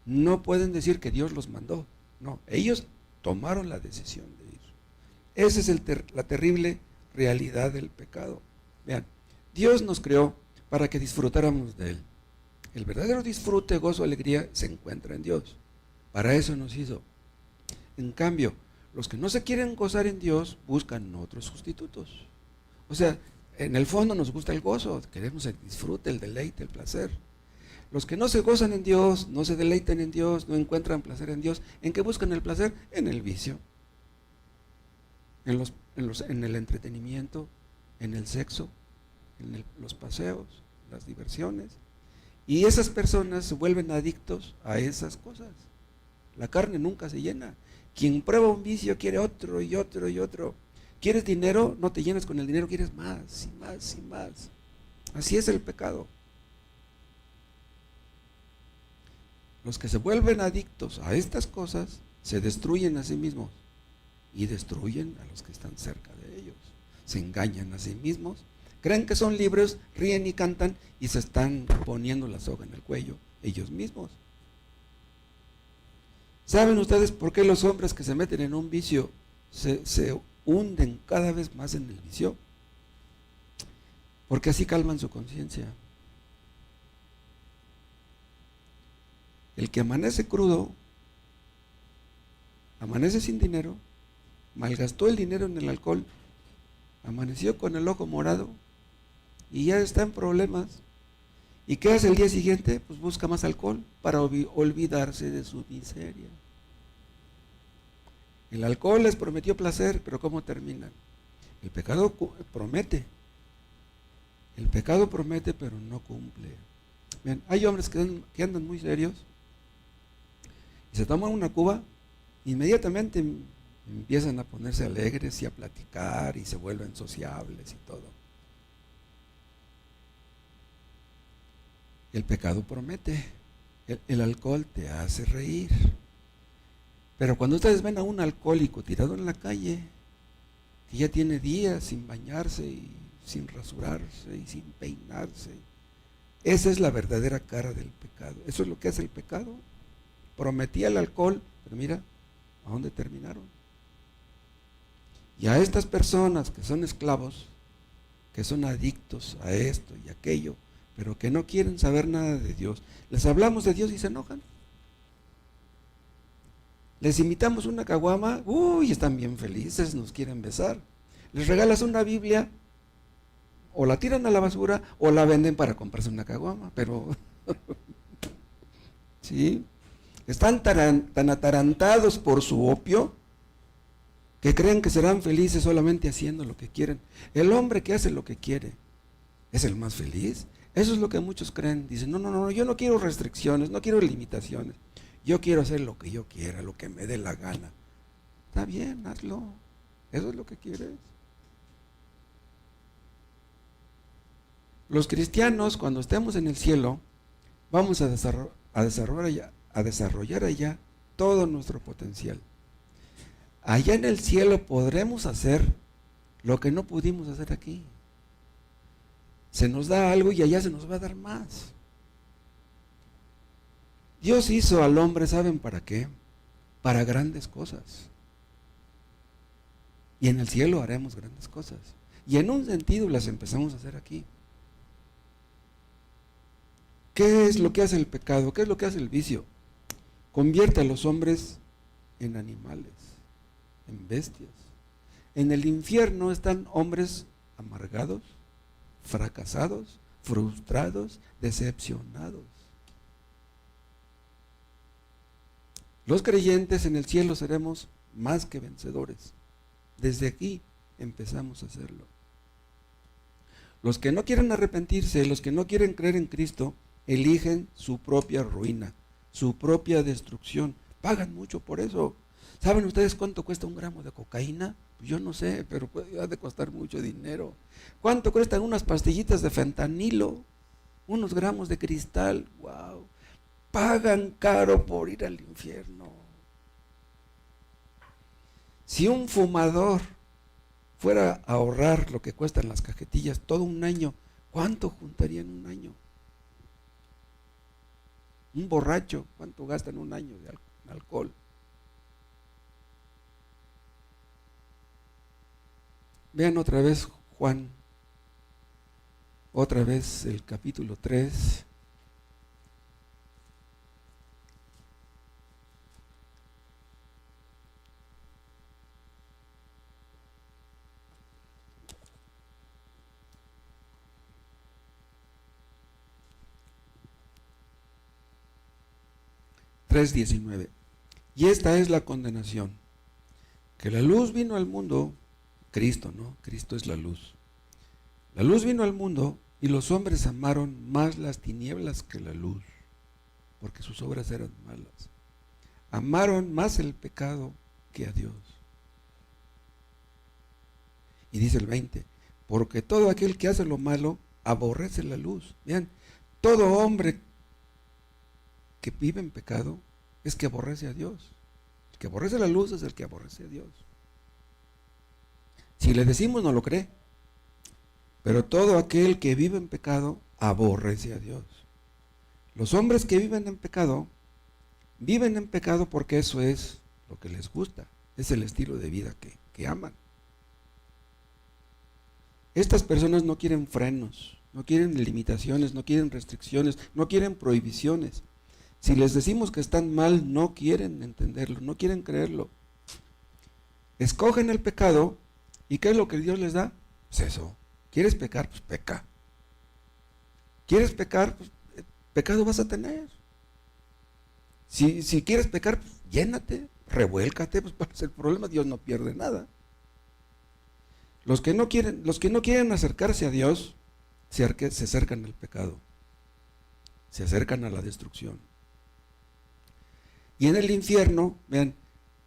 No pueden decir que Dios los mandó. No, ellos tomaron la decisión de ir. Esa es la terrible realidad del pecado. Vean, Dios nos creó para que disfrutáramos de Él. El verdadero disfrute, gozo, alegría se encuentra en Dios. Para eso nos hizo. En cambio, los que no se quieren gozar en Dios buscan otros sustitutos. O sea, en el fondo nos gusta el gozo, queremos el disfrute, el deleite, el placer. Los que no se gozan en Dios, no se deleitan en Dios, no encuentran placer en Dios, ¿en qué buscan el placer? En el vicio, en el entretenimiento, en el sexo, en los paseos, las diversiones. Y esas personas se vuelven adictos a esas cosas. La carne nunca se llena. Quien prueba un vicio quiere otro y otro y otro. ¿Quieres dinero? No te llenas con el dinero, quieres más y más y más. Así es el pecado. Los que se vuelven adictos a estas cosas se destruyen a sí mismos y destruyen a los que están cerca de ellos. Se engañan a sí mismos, creen que son libres, ríen y cantan y se están poniendo la soga en el cuello ellos mismos. ¿Saben ustedes por qué los hombres que se meten en un vicio se hunden cada vez más en el vicio? Porque así calman su conciencia. El que amanece crudo, amanece sin dinero, malgastó el dinero en el alcohol, amaneció con el ojo morado y ya está en problemas. ¿Y qué hace el día siguiente? Pues busca más alcohol para olvidarse de su miseria. El alcohol les prometió placer, pero ¿cómo terminan? El pecado promete. El pecado promete, pero no cumple. Bien, hay hombres que andan muy serios y se toman una cuba, inmediatamente empiezan a ponerse alegres y a platicar y se vuelven sociables y todo. El pecado promete, el alcohol te hace reír. Pero cuando ustedes ven a un alcohólico tirado en la calle, que ya tiene días sin bañarse y sin rasurarse y sin peinarse, esa es la verdadera cara del pecado. Eso es lo que hace el pecado. Prometía el alcohol, pero mira a dónde terminaron. Y a estas personas que son esclavos, que son adictos a esto y aquello, pero que no quieren saber nada de Dios, les hablamos de Dios y se enojan. Les invitamos una caguama, uy, están bien felices, nos quieren besar. Les regalas una Biblia, o la tiran a la basura o la venden para comprarse una caguama, pero ¿sí? Están tan atarantados por su opio que creen que serán felices solamente haciendo lo que quieren. El hombre que hace lo que quiere es el más feliz. Eso es lo que muchos creen. Dicen, no, yo no quiero restricciones, no quiero limitaciones. Yo quiero hacer lo que yo quiera, lo que me dé la gana. Está bien, hazlo. Eso es lo que quieres. Los cristianos, cuando estemos en el cielo, vamos a desarrollar allá todo nuestro potencial. Allá en el cielo podremos hacer lo que no pudimos hacer aquí. Se nos da algo y allá se nos va a dar más. Dios hizo al hombre, ¿saben para qué? Para grandes cosas. Y en el cielo haremos grandes cosas. Y en un sentido las empezamos a hacer aquí. ¿Qué es lo que hace el pecado? ¿Qué es lo que hace el vicio? Convierte a los hombres en animales, en bestias. En el infierno están hombres amargados, fracasados, frustrados, decepcionados. Los creyentes en el cielo seremos más que vencedores. Desde aquí empezamos a hacerlo. Los que no quieren arrepentirse, los que no quieren creer en Cristo, eligen su propia ruina, su propia destrucción. Pagan mucho por eso. ¿Saben ustedes cuánto cuesta un gramo de cocaína? Yo no sé, pero ha de costar mucho dinero. ¿Cuánto cuestan unas pastillitas de fentanilo? Unos gramos de cristal. ¡Wow! Pagan caro por ir al infierno. Si un fumador fuera a ahorrar lo que cuestan las cajetillas todo un año, ¿cuánto juntaría en un año? Un borracho, ¿cuánto gasta en un año de alcohol? Vean otra vez Juan, otra vez el capítulo 3. (3:19) Y esta es la condenación, que la luz vino al mundo, Cristo, ¿no? Cristo es la luz. La luz vino al mundo y los hombres amaron más las tinieblas que la luz, porque sus obras eran malas. Amaron más el pecado que a Dios. Y dice el 20, porque todo aquel que hace lo malo aborrece la luz. Vean, todo hombre que vive en pecado es que aborrece a Dios. El que aborrece la luz es el que aborrece a Dios. Si le decimos no lo cree, pero todo aquel que vive en pecado aborrece a Dios. Los hombres que viven en pecado porque eso es lo que les gusta, es el estilo de vida que aman. Estas personas no quieren frenos, no quieren limitaciones, no quieren restricciones, no quieren prohibiciones. Si les decimos que están mal, no quieren entenderlo, no quieren creerlo. Escogen el pecado, ¿y qué es lo que Dios les da? Pues eso. ¿Quieres pecar? Pues peca. ¿Quieres pecar? Pues pecado vas a tener. Si quieres pecar, pues llénate, revuélcate, pues para el problema Dios no pierde nada. Los que no quieren acercarse a Dios, se acercan al pecado, se acercan a la destrucción. Y en el infierno, vean,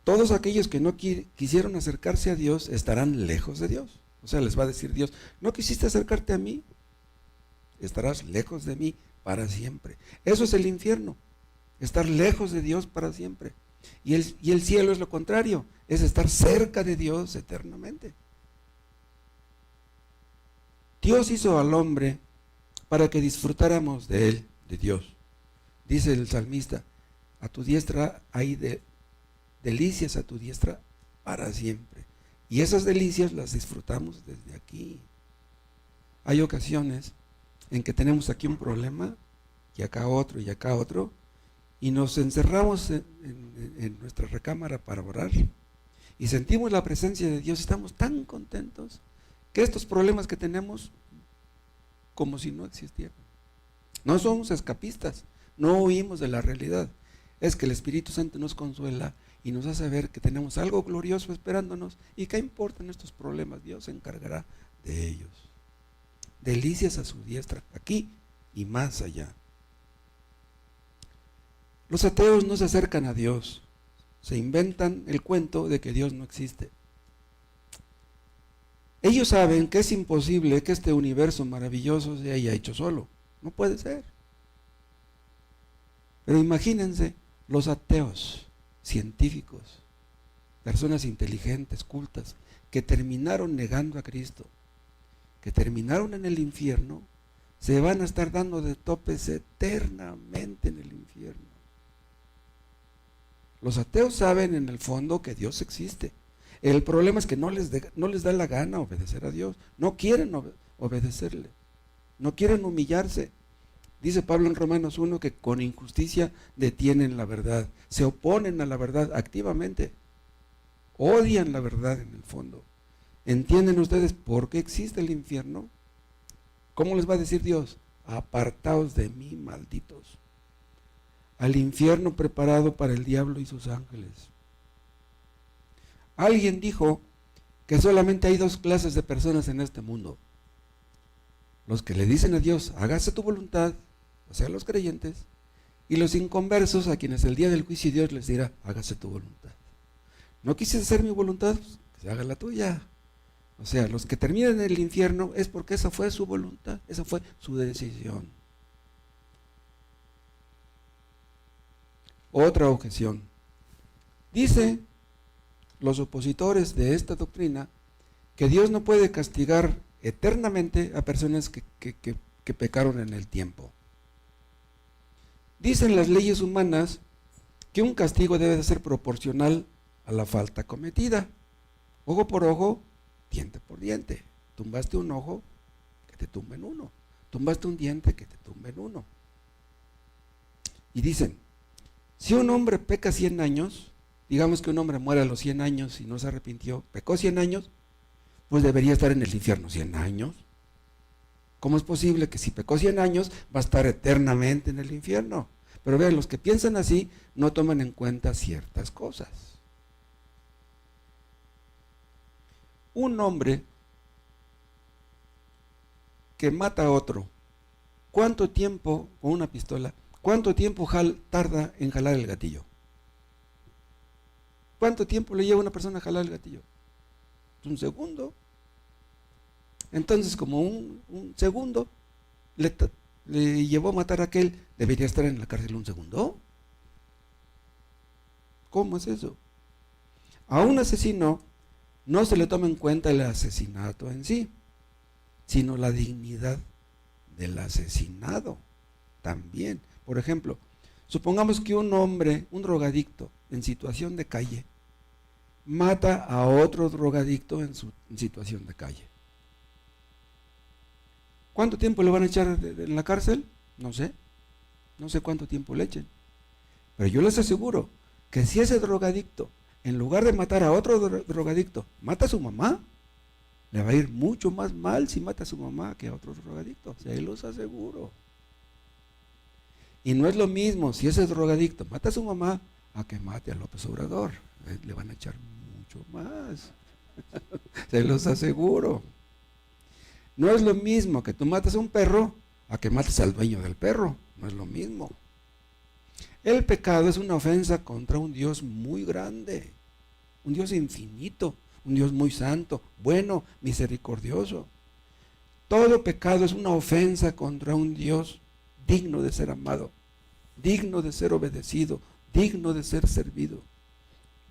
todos aquellos que no quisieron acercarse a Dios estarán lejos de Dios. O sea, les va a decir Dios, no quisiste acercarte a mí, estarás lejos de mí para siempre. Eso es el infierno, estar lejos de Dios para siempre. Y el cielo es lo contrario, es estar cerca de Dios eternamente. Dios hizo al hombre para que disfrutáramos de él, de Dios. Dice el salmista, a tu diestra hay delicias, a tu diestra para siempre. Y esas delicias las disfrutamos desde aquí. Hay ocasiones en que tenemos aquí un problema, y acá otro, y nos encerramos en nuestra recámara para orar, y sentimos la presencia de Dios, estamos tan contentos, que estos problemas que tenemos como si no existieran. No somos escapistas, no huimos de la realidad. Es que el Espíritu Santo nos consuela y nos hace ver que tenemos algo glorioso esperándonos y qué importan estos problemas, Dios se encargará de ellos. Delicias a su diestra, aquí y más allá. Los ateos no se acercan a Dios, se inventan el cuento de que Dios no existe. Ellos saben que es imposible que este universo maravilloso se haya hecho solo, no puede ser. Pero imagínense los ateos, científicos, personas inteligentes, cultas, que terminaron negando a Cristo, que terminaron en el infierno, se van a estar dando de topes eternamente en el infierno. Los ateos saben en el fondo que Dios existe. El problema es que no les da la gana obedecer a Dios, no quieren obedecerle, no quieren humillarse. Dice Pablo en Romanos 1 que con injusticia detienen la verdad, se oponen a la verdad activamente, odian la verdad en el fondo. ¿Entienden ustedes por qué existe el infierno? ¿Cómo les va a decir Dios? Apartaos de mí, malditos, al infierno preparado para el diablo y sus ángeles. Alguien dijo que solamente hay dos clases de personas en este mundo: los que le dicen a Dios, hágase tu voluntad, o sea, los creyentes, y los inconversos, a quienes el día del juicio Dios les dirá, hágase tu voluntad. ¿No quisiste hacer mi voluntad? Pues, que se haga la tuya. O sea, los que terminan en el infierno es porque esa fue su voluntad, esa fue su decisión. Otra objeción. Dice los opositores de esta doctrina que Dios no puede castigar eternamente a personas que pecaron en el tiempo. Dicen las leyes humanas que un castigo debe de ser proporcional a la falta cometida. Ojo por ojo, diente por diente. Tumbaste un ojo, que te tumben uno. Tumbaste un diente, que te tumben uno. Y dicen, si un hombre peca 100 años, digamos que un hombre muere a los 100 años y no se arrepintió, pecó 100 años, pues debería estar en el infierno 100 años. ¿Cómo es posible que si pecó 100 años va a estar eternamente en el infierno? Pero vean, los que piensan así no toman en cuenta ciertas cosas. Un hombre que mata a otro, ¿cuánto tiempo, con una pistola, cuánto tiempo tarda en jalar el gatillo? ¿Cuánto tiempo le lleva a una persona a jalar el gatillo? Un segundo. Entonces, como un segundo le llevó a matar a aquel, ¿debería estar en la cárcel un segundo? ¿Cómo es eso? A un asesino no se le toma en cuenta el asesinato en sí, sino la dignidad del asesinado también. Por ejemplo, supongamos que un hombre, un drogadicto en situación de calle, mata a otro drogadicto en situación de calle. ¿Cuánto tiempo le van a echar en la cárcel? No sé cuánto tiempo le echen. Pero yo les aseguro que si ese drogadicto, en lugar de matar a otro drogadicto, mata a su mamá, le va a ir mucho más mal si mata a su mamá que a otro drogadicto, se los aseguro. Y no es lo mismo si ese drogadicto mata a su mamá a que mate a López Obrador, le van a echar mucho más, se los aseguro. No es lo mismo que tú mates a un perro a que mates al dueño del perro, no es lo mismo. El pecado es una ofensa contra un Dios muy grande, un Dios infinito, un Dios muy santo, bueno, misericordioso. Todo pecado es una ofensa contra un Dios digno de ser amado, digno de ser obedecido, digno de ser servido.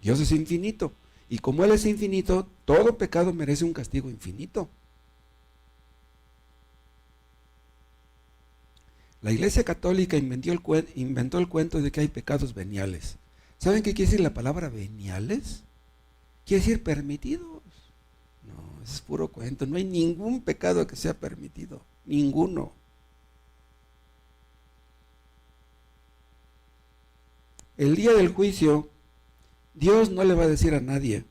Dios es infinito, y como Él es infinito, todo pecado merece un castigo infinito. La Iglesia Católica inventó el cuento de que hay pecados veniales. ¿Saben qué quiere decir la palabra veniales? Quiere decir permitidos. No, es puro cuento. No hay ningún pecado que sea permitido. Ninguno. El día del juicio, Dios no le va a decir a nadie,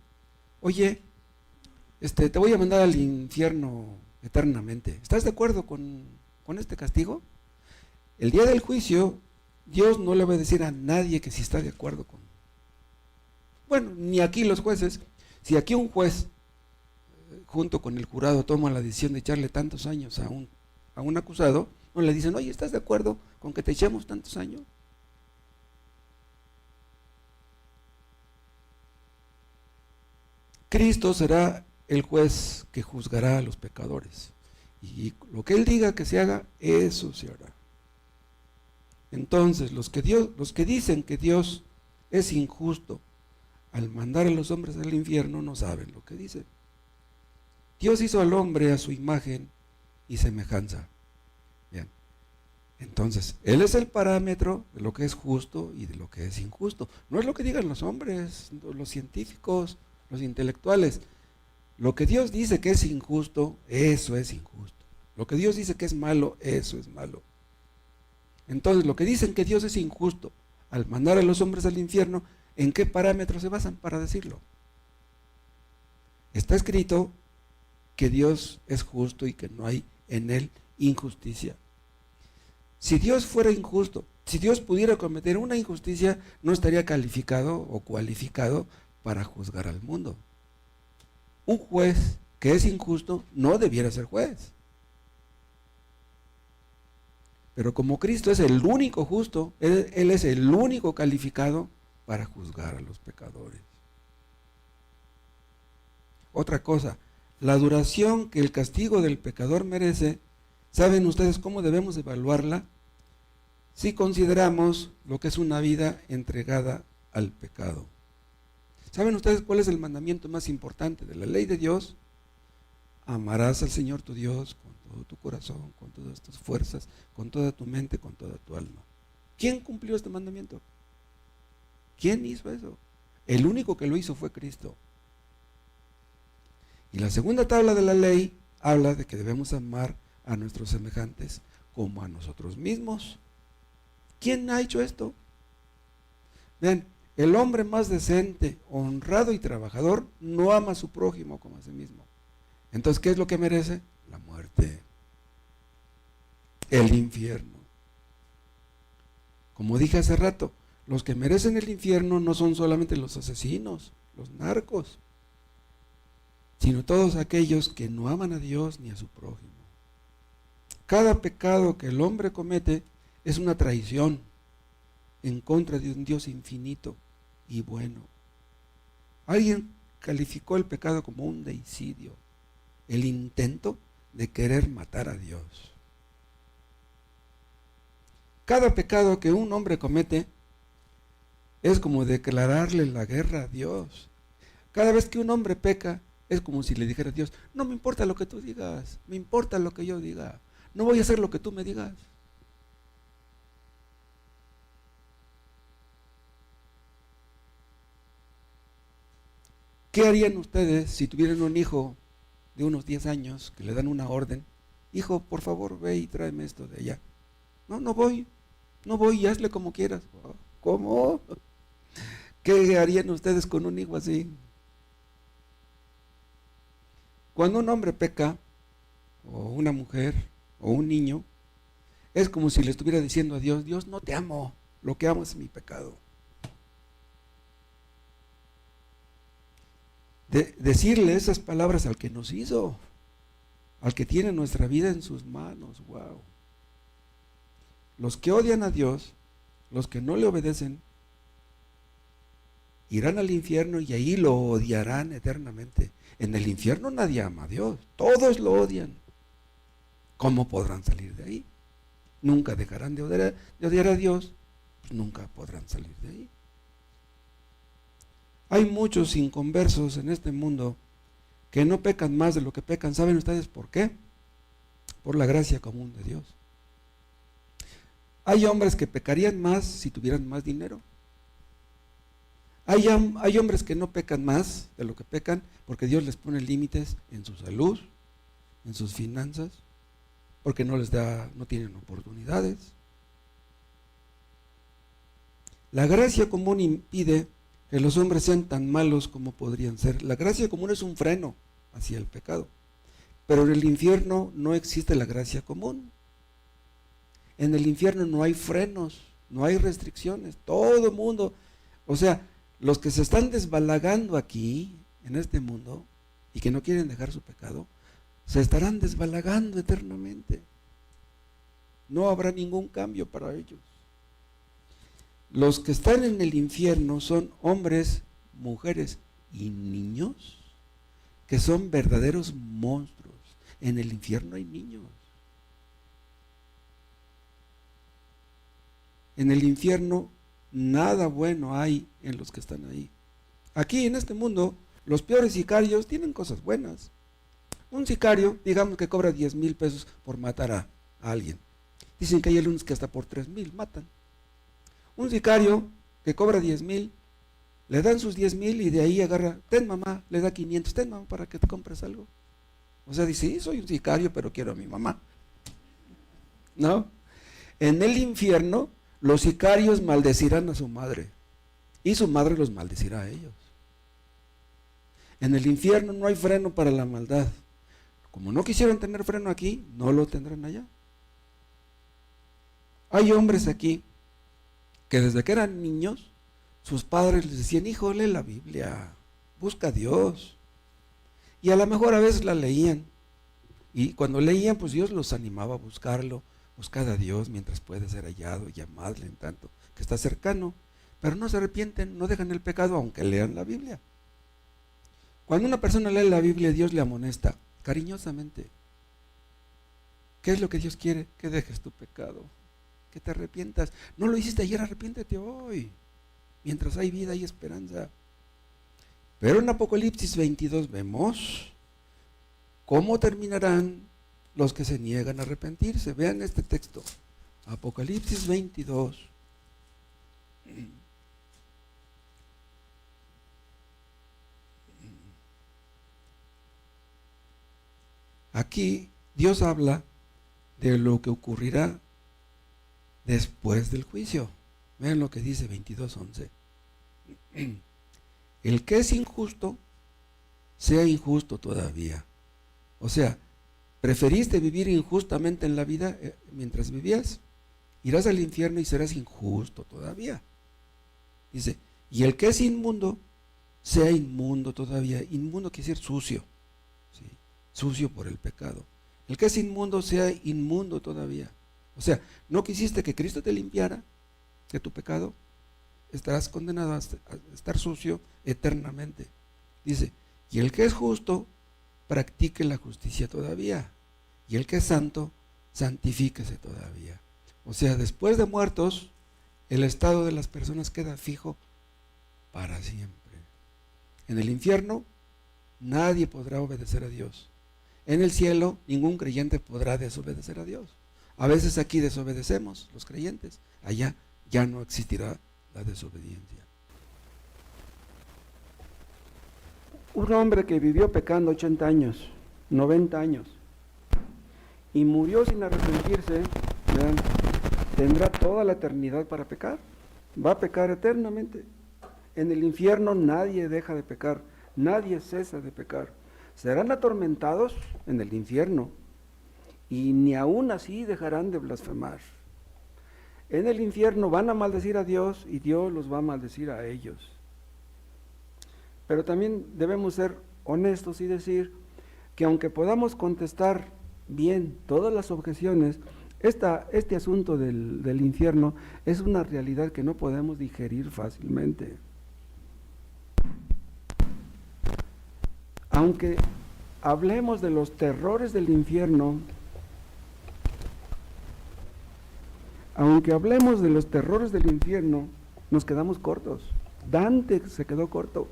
oye, te voy a mandar al infierno eternamente. ¿Estás de acuerdo con con este castigo? El día del juicio, Dios no le va a decir a nadie que si está de acuerdo con... Bueno, ni aquí los jueces. Si aquí un juez, junto con el jurado, toma la decisión de echarle tantos años a un acusado, no le dicen, oye, ¿estás de acuerdo con que te echemos tantos años? Cristo será el juez que juzgará a los pecadores. Y lo que Él diga que se haga, eso se hará. Entonces, los que dicen que Dios es injusto al mandar a los hombres al infierno, no saben lo que dicen. Dios hizo al hombre a su imagen y semejanza. Bien. Entonces, Él es el parámetro de lo que es justo y de lo que es injusto. No es lo que digan los hombres, los científicos, los intelectuales. Lo que Dios dice que es injusto, eso es injusto. Lo que Dios dice que es malo, eso es malo. Entonces, lo que dicen que Dios es injusto al mandar a los hombres al infierno, ¿en qué parámetros se basan para decirlo? Está escrito que Dios es justo y que no hay en Él injusticia. Si Dios fuera injusto, si Dios pudiera cometer una injusticia, no estaría calificado o cualificado para juzgar al mundo. Un juez que es injusto no debiera ser juez. Pero como Cristo es el único justo, Él es el único calificado para juzgar a los pecadores. Otra cosa, la duración que el castigo del pecador merece, ¿saben ustedes cómo debemos evaluarla? Si consideramos lo que es una vida entregada al pecado. ¿Saben ustedes cuál es el mandamiento más importante de la ley de Dios? Amarás al Señor tu Dios con todo tu corazón, con todas tus fuerzas, con toda tu mente, con toda tu alma. ¿Quién cumplió este mandamiento? ¿Quién hizo eso? El único que lo hizo fue Cristo. Y la segunda tabla de la ley habla de que debemos amar a nuestros semejantes como a nosotros mismos. ¿Quién ha hecho esto? Vean, el hombre más decente, honrado y trabajador no ama a su prójimo como a sí mismo. Entonces, ¿qué es lo que merece? La muerte, el infierno. Como dije hace rato, los que merecen el infierno no son solamente los asesinos, los narcos, sino todos aquellos que no aman a Dios ni a su prójimo. Cada pecado que el hombre comete es una traición en contra de un Dios infinito y bueno. Alguien calificó el pecado como un deicidio, el intento de querer matar a Dios. Cada pecado que un hombre comete es como declararle la guerra a Dios. Cada vez que un hombre peca, es como si le dijera a Dios, no me importa lo que tú digas, me importa lo que yo diga, no voy a hacer lo que tú me digas. ¿Qué harían ustedes si tuvieran un hijo de unos 10 años que le dan una orden? Hijo, por favor, ve y tráeme esto de allá. No voy y hazle como quieras. ¿Cómo? ¿Qué harían ustedes con un hijo así? Cuando un hombre peca, o una mujer, o un niño, es como si le estuviera diciendo a Dios, Dios, no te amo, lo que amo es mi pecado. Decirle esas palabras al que nos hizo, al que tiene nuestra vida en sus manos, wow. Los que odian a Dios, los que no le obedecen, irán al infierno y ahí lo odiarán eternamente. En el infierno nadie ama a Dios, todos lo odian. ¿Cómo podrán salir de ahí? Nunca dejarán de odiar a Dios, pues nunca podrán salir de ahí. Hay muchos inconversos en este mundo que no pecan más de lo que pecan. ¿Saben ustedes por qué? Por la gracia común de Dios. Hay hombres que pecarían más si tuvieran más dinero. Hay hombres que no pecan más de lo que pecan porque Dios les pone límites en su salud, en sus finanzas, porque no tienen oportunidades. La gracia común impide que los hombres sean tan malos como podrían ser. La gracia común es un freno hacia el pecado, pero en el infierno no existe la gracia común. En el infierno no hay frenos, no hay restricciones, todo el mundo, o sea, los que se están desbalagando aquí, en este mundo, y que no quieren dejar su pecado, se estarán desbalagando eternamente. No habrá ningún cambio para ellos. Los que están en el infierno son hombres, mujeres y niños que son verdaderos monstruos. En el infierno hay niños. En el infierno nada bueno hay en los que están ahí. Aquí en este mundo, los peores sicarios tienen cosas buenas. Un sicario, digamos que cobra 10,000 pesos por matar a alguien. Dicen que hay algunos que hasta por 3,000 matan. Un sicario que cobra 10,000, le dan sus 10,000 y de ahí agarra, ten mamá, le da 500, ten mamá para que te compres algo. O sea, dice, sí, soy un sicario, pero quiero a mi mamá. ¿No? En el infierno, los sicarios maldecirán a su madre y su madre los maldecirá a ellos. En el infierno no hay freno para la maldad. Como no quisieron tener freno aquí, no lo tendrán allá. Hay hombres aquí que desde que eran niños, sus padres les decían, hijo, lee la Biblia, busca a Dios. Y a lo mejor a veces la leían. Y cuando leían, pues Dios los animaba a buscarlo. Buscad a Dios mientras puede ser hallado, llamadle en tanto que está cercano. Pero no se arrepienten, no dejan el pecado aunque lean la Biblia. Cuando una persona lee la Biblia, Dios le amonesta cariñosamente. ¿Qué es lo que Dios quiere? Que dejes tu pecado, que te arrepientas. No lo hiciste ayer, arrepiéntete hoy. Mientras hay vida hay esperanza. Pero en Apocalipsis 22 vemos cómo terminarán los que se niegan a arrepentirse. Vean este texto, Apocalipsis 22. Aquí Dios habla de lo que ocurrirá después del juicio. Vean lo que dice 22:11. El que es injusto, sea injusto todavía. O sea, ¿preferiste vivir injustamente en la vida mientras vivías? Irás al infierno y serás injusto todavía. Dice, y el que es inmundo, sea inmundo todavía. Inmundo quiere decir sucio, ¿sí? Sucio por el pecado. El que es inmundo, sea inmundo todavía. O sea, no quisiste que Cristo te limpiara de tu pecado, estarás condenado a estar sucio eternamente. Dice, y el que es justo, practique la justicia todavía. Y el que es santo, santifíquese todavía. O sea, después de muertos, el estado de las personas queda fijo para siempre. En el infierno, nadie podrá obedecer a Dios. En el cielo, ningún creyente podrá desobedecer a Dios. A veces aquí desobedecemos los creyentes, allá ya no existirá la desobediencia. Un hombre que vivió pecando 80 años, 90 años, y murió sin arrepentirse, vean, tendrá toda la eternidad para pecar. Va a pecar eternamente. En el infierno nadie deja de pecar, nadie cesa de pecar. Serán atormentados en el infierno y ni aún así dejarán de blasfemar. En el infierno van a maldecir a Dios y Dios los va a maldecir a ellos. Pero también debemos ser honestos y decir que aunque podamos contestar bien todas las objeciones, este asunto del infierno es una realidad que no podemos digerir fácilmente. Aunque hablemos de los terrores del infierno, nos quedamos cortos. Dante se quedó corto.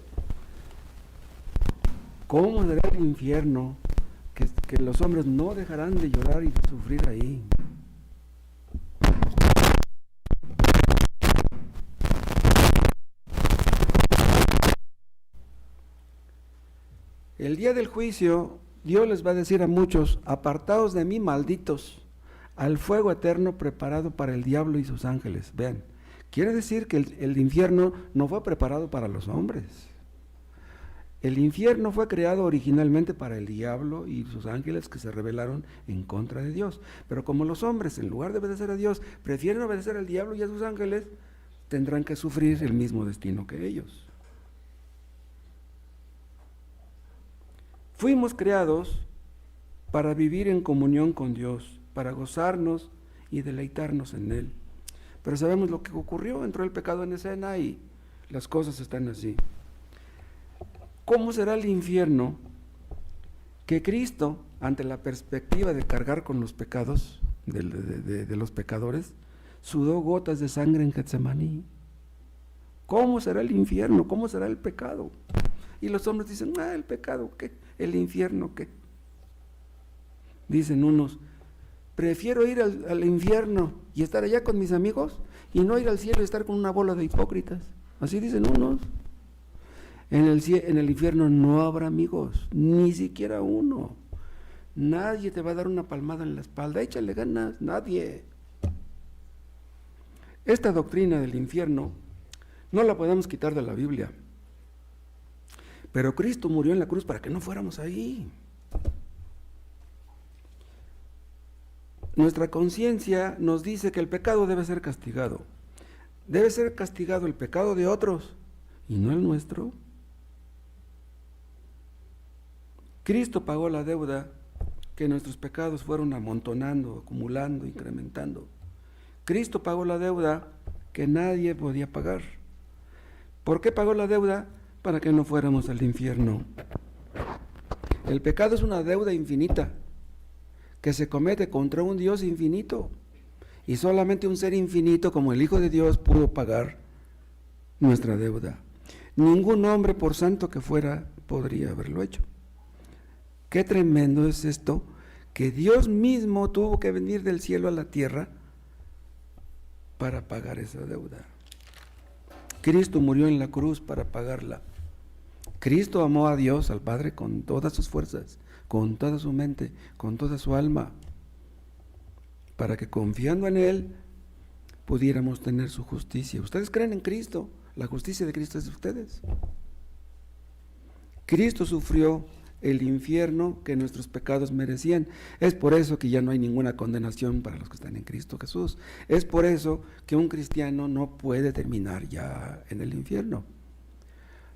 ¿Cómo será el infierno que los hombres no dejarán de llorar y de sufrir ahí? El día del juicio, Dios les va a decir a muchos, apartaos de mí, malditos, al fuego eterno preparado para el diablo y sus ángeles. Vean, quiere decir que el infierno no fue preparado para los hombres. El infierno fue creado originalmente para el diablo y sus ángeles que se rebelaron en contra de Dios. Pero como los hombres, en lugar de obedecer a Dios, prefieren obedecer al diablo y a sus ángeles, tendrán que sufrir el mismo destino que ellos. Fuimos creados para vivir en comunión con Dios, para gozarnos y deleitarnos en Él. Pero sabemos lo que ocurrió, entró el pecado en escena y las cosas están así. ¿Cómo será el infierno que Cristo, ante la perspectiva de cargar con los pecados de los pecadores, sudó gotas de sangre en Getsemaní? ¿Cómo será el infierno? ¿Cómo será el pecado? Y los hombres dicen, el pecado, ¿qué? ¿El infierno qué? Dicen unos, prefiero ir al infierno y estar allá con mis amigos y no ir al cielo y estar con una bola de hipócritas. Así dicen unos. En el infierno no habrá amigos, ni siquiera uno. Nadie te va a dar una palmada en la espalda, échale ganas, nadie. Esta doctrina del infierno no la podemos quitar de la Biblia. Pero Cristo murió en la cruz para que no fuéramos ahí. Nuestra conciencia nos dice que el pecado debe ser castigado. Debe ser castigado el pecado de otros y no el nuestro. Cristo pagó la deuda que nuestros pecados fueron amontonando, acumulando, incrementando. Cristo pagó la deuda que nadie podía pagar. ¿Por qué pagó la deuda? Para que no fuéramos al infierno. El pecado es una deuda infinita que se comete contra un Dios infinito, y solamente un ser infinito como el Hijo de Dios pudo pagar nuestra deuda. Ningún hombre, por santo que fuera, podría haberlo hecho. Qué tremendo es esto, que Dios mismo tuvo que venir del cielo a la tierra para pagar esa deuda. Cristo murió en la cruz para pagarla. Cristo amó a Dios, al Padre, con todas sus fuerzas, con toda su mente, con toda su alma, para que confiando en Él pudiéramos tener su justicia. ¿Ustedes creen en Cristo? La justicia de Cristo es de ustedes. Cristo sufrió el infierno que nuestros pecados merecían. Es por eso que ya no hay ninguna condenación para los que están en Cristo Jesús. Es por eso que un cristiano no puede terminar ya en el infierno.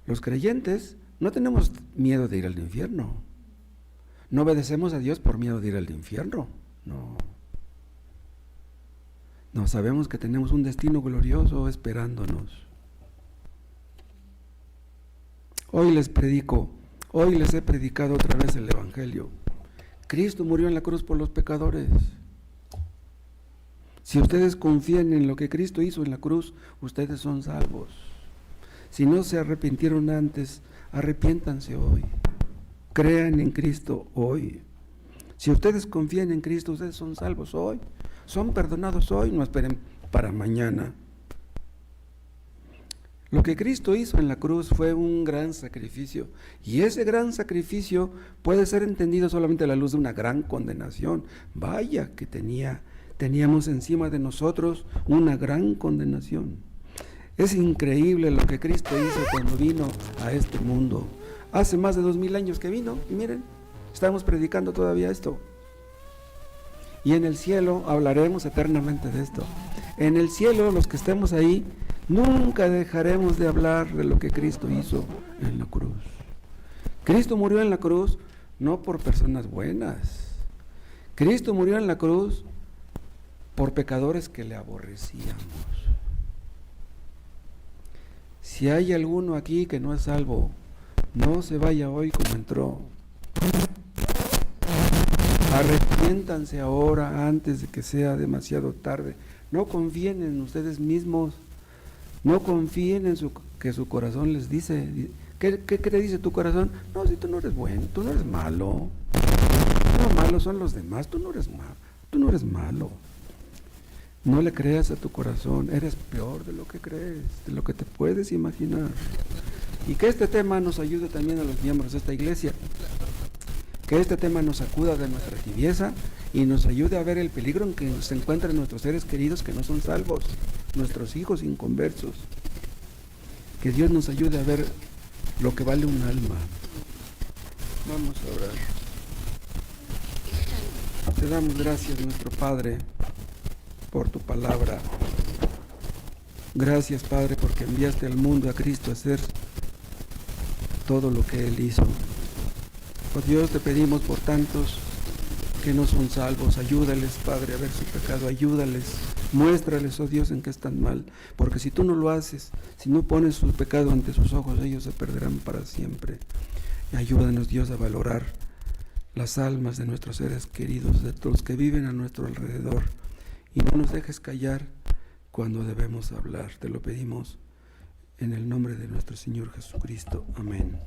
Los creyentes no tenemos miedo de ir al infierno. No obedecemos a Dios por miedo de ir al infierno. No. No, sabemos que tenemos un destino glorioso esperándonos. Hoy les he predicado otra vez el Evangelio. Cristo murió en la cruz por los pecadores. Si ustedes confían en lo que Cristo hizo en la cruz, ustedes son salvos. Si no se arrepintieron antes, arrepiéntanse hoy. Crean en Cristo hoy. Si ustedes confían en Cristo, ustedes son salvos hoy. Son perdonados hoy, no esperen para mañana. Lo que Cristo hizo en la cruz fue un gran sacrificio, y ese gran sacrificio puede ser entendido solamente a la luz de una gran condenación. Vaya que teníamos encima de nosotros una gran condenación. Es increíble lo que Cristo hizo cuando vino a este mundo. Hace más de 2000 años que vino, y miren, estamos predicando todavía esto. Y en el cielo hablaremos eternamente de esto. En el cielo, los que estemos ahí, nunca dejaremos de hablar de lo que Cristo hizo en la cruz. Cristo murió en la cruz no por personas buenas. Cristo murió en la cruz por pecadores que le aborrecíamos. Si hay alguno aquí que no es salvo, no se vaya hoy como entró. Arrepiéntanse ahora antes de que sea demasiado tarde. No confíen en ustedes mismos. No confíen en que su corazón les dice. ¿Qué te dice tu corazón? No, si tú no eres bueno, tú no eres malo. Los malos son los demás, tú no eres malo. No le creas a tu corazón, eres peor de lo que crees, de lo que te puedes imaginar. Y que este tema nos ayude también a los miembros de esta iglesia. Que este tema nos sacuda de nuestra tibieza y nos ayude a ver el peligro en que se encuentran nuestros seres queridos que no son salvos, nuestros hijos inconversos. Que Dios nos ayude a ver lo que vale un alma. Vamos a orar. Te damos gracias, nuestro Padre, por tu palabra. Gracias, Padre, porque enviaste al mundo a Cristo a hacer todo lo que Él hizo. Oh Dios, te pedimos por tantos que no son salvos, ayúdales, Padre, a ver su pecado, ayúdales, muéstrales, oh Dios, en qué están mal, porque si tú no lo haces, si no pones su pecado ante sus ojos, ellos se perderán para siempre. Y ayúdanos, Dios, a valorar las almas de nuestros seres queridos, de todos los que viven a nuestro alrededor, y no nos dejes callar cuando debemos hablar. Te lo pedimos en el nombre de nuestro Señor Jesucristo. Amén.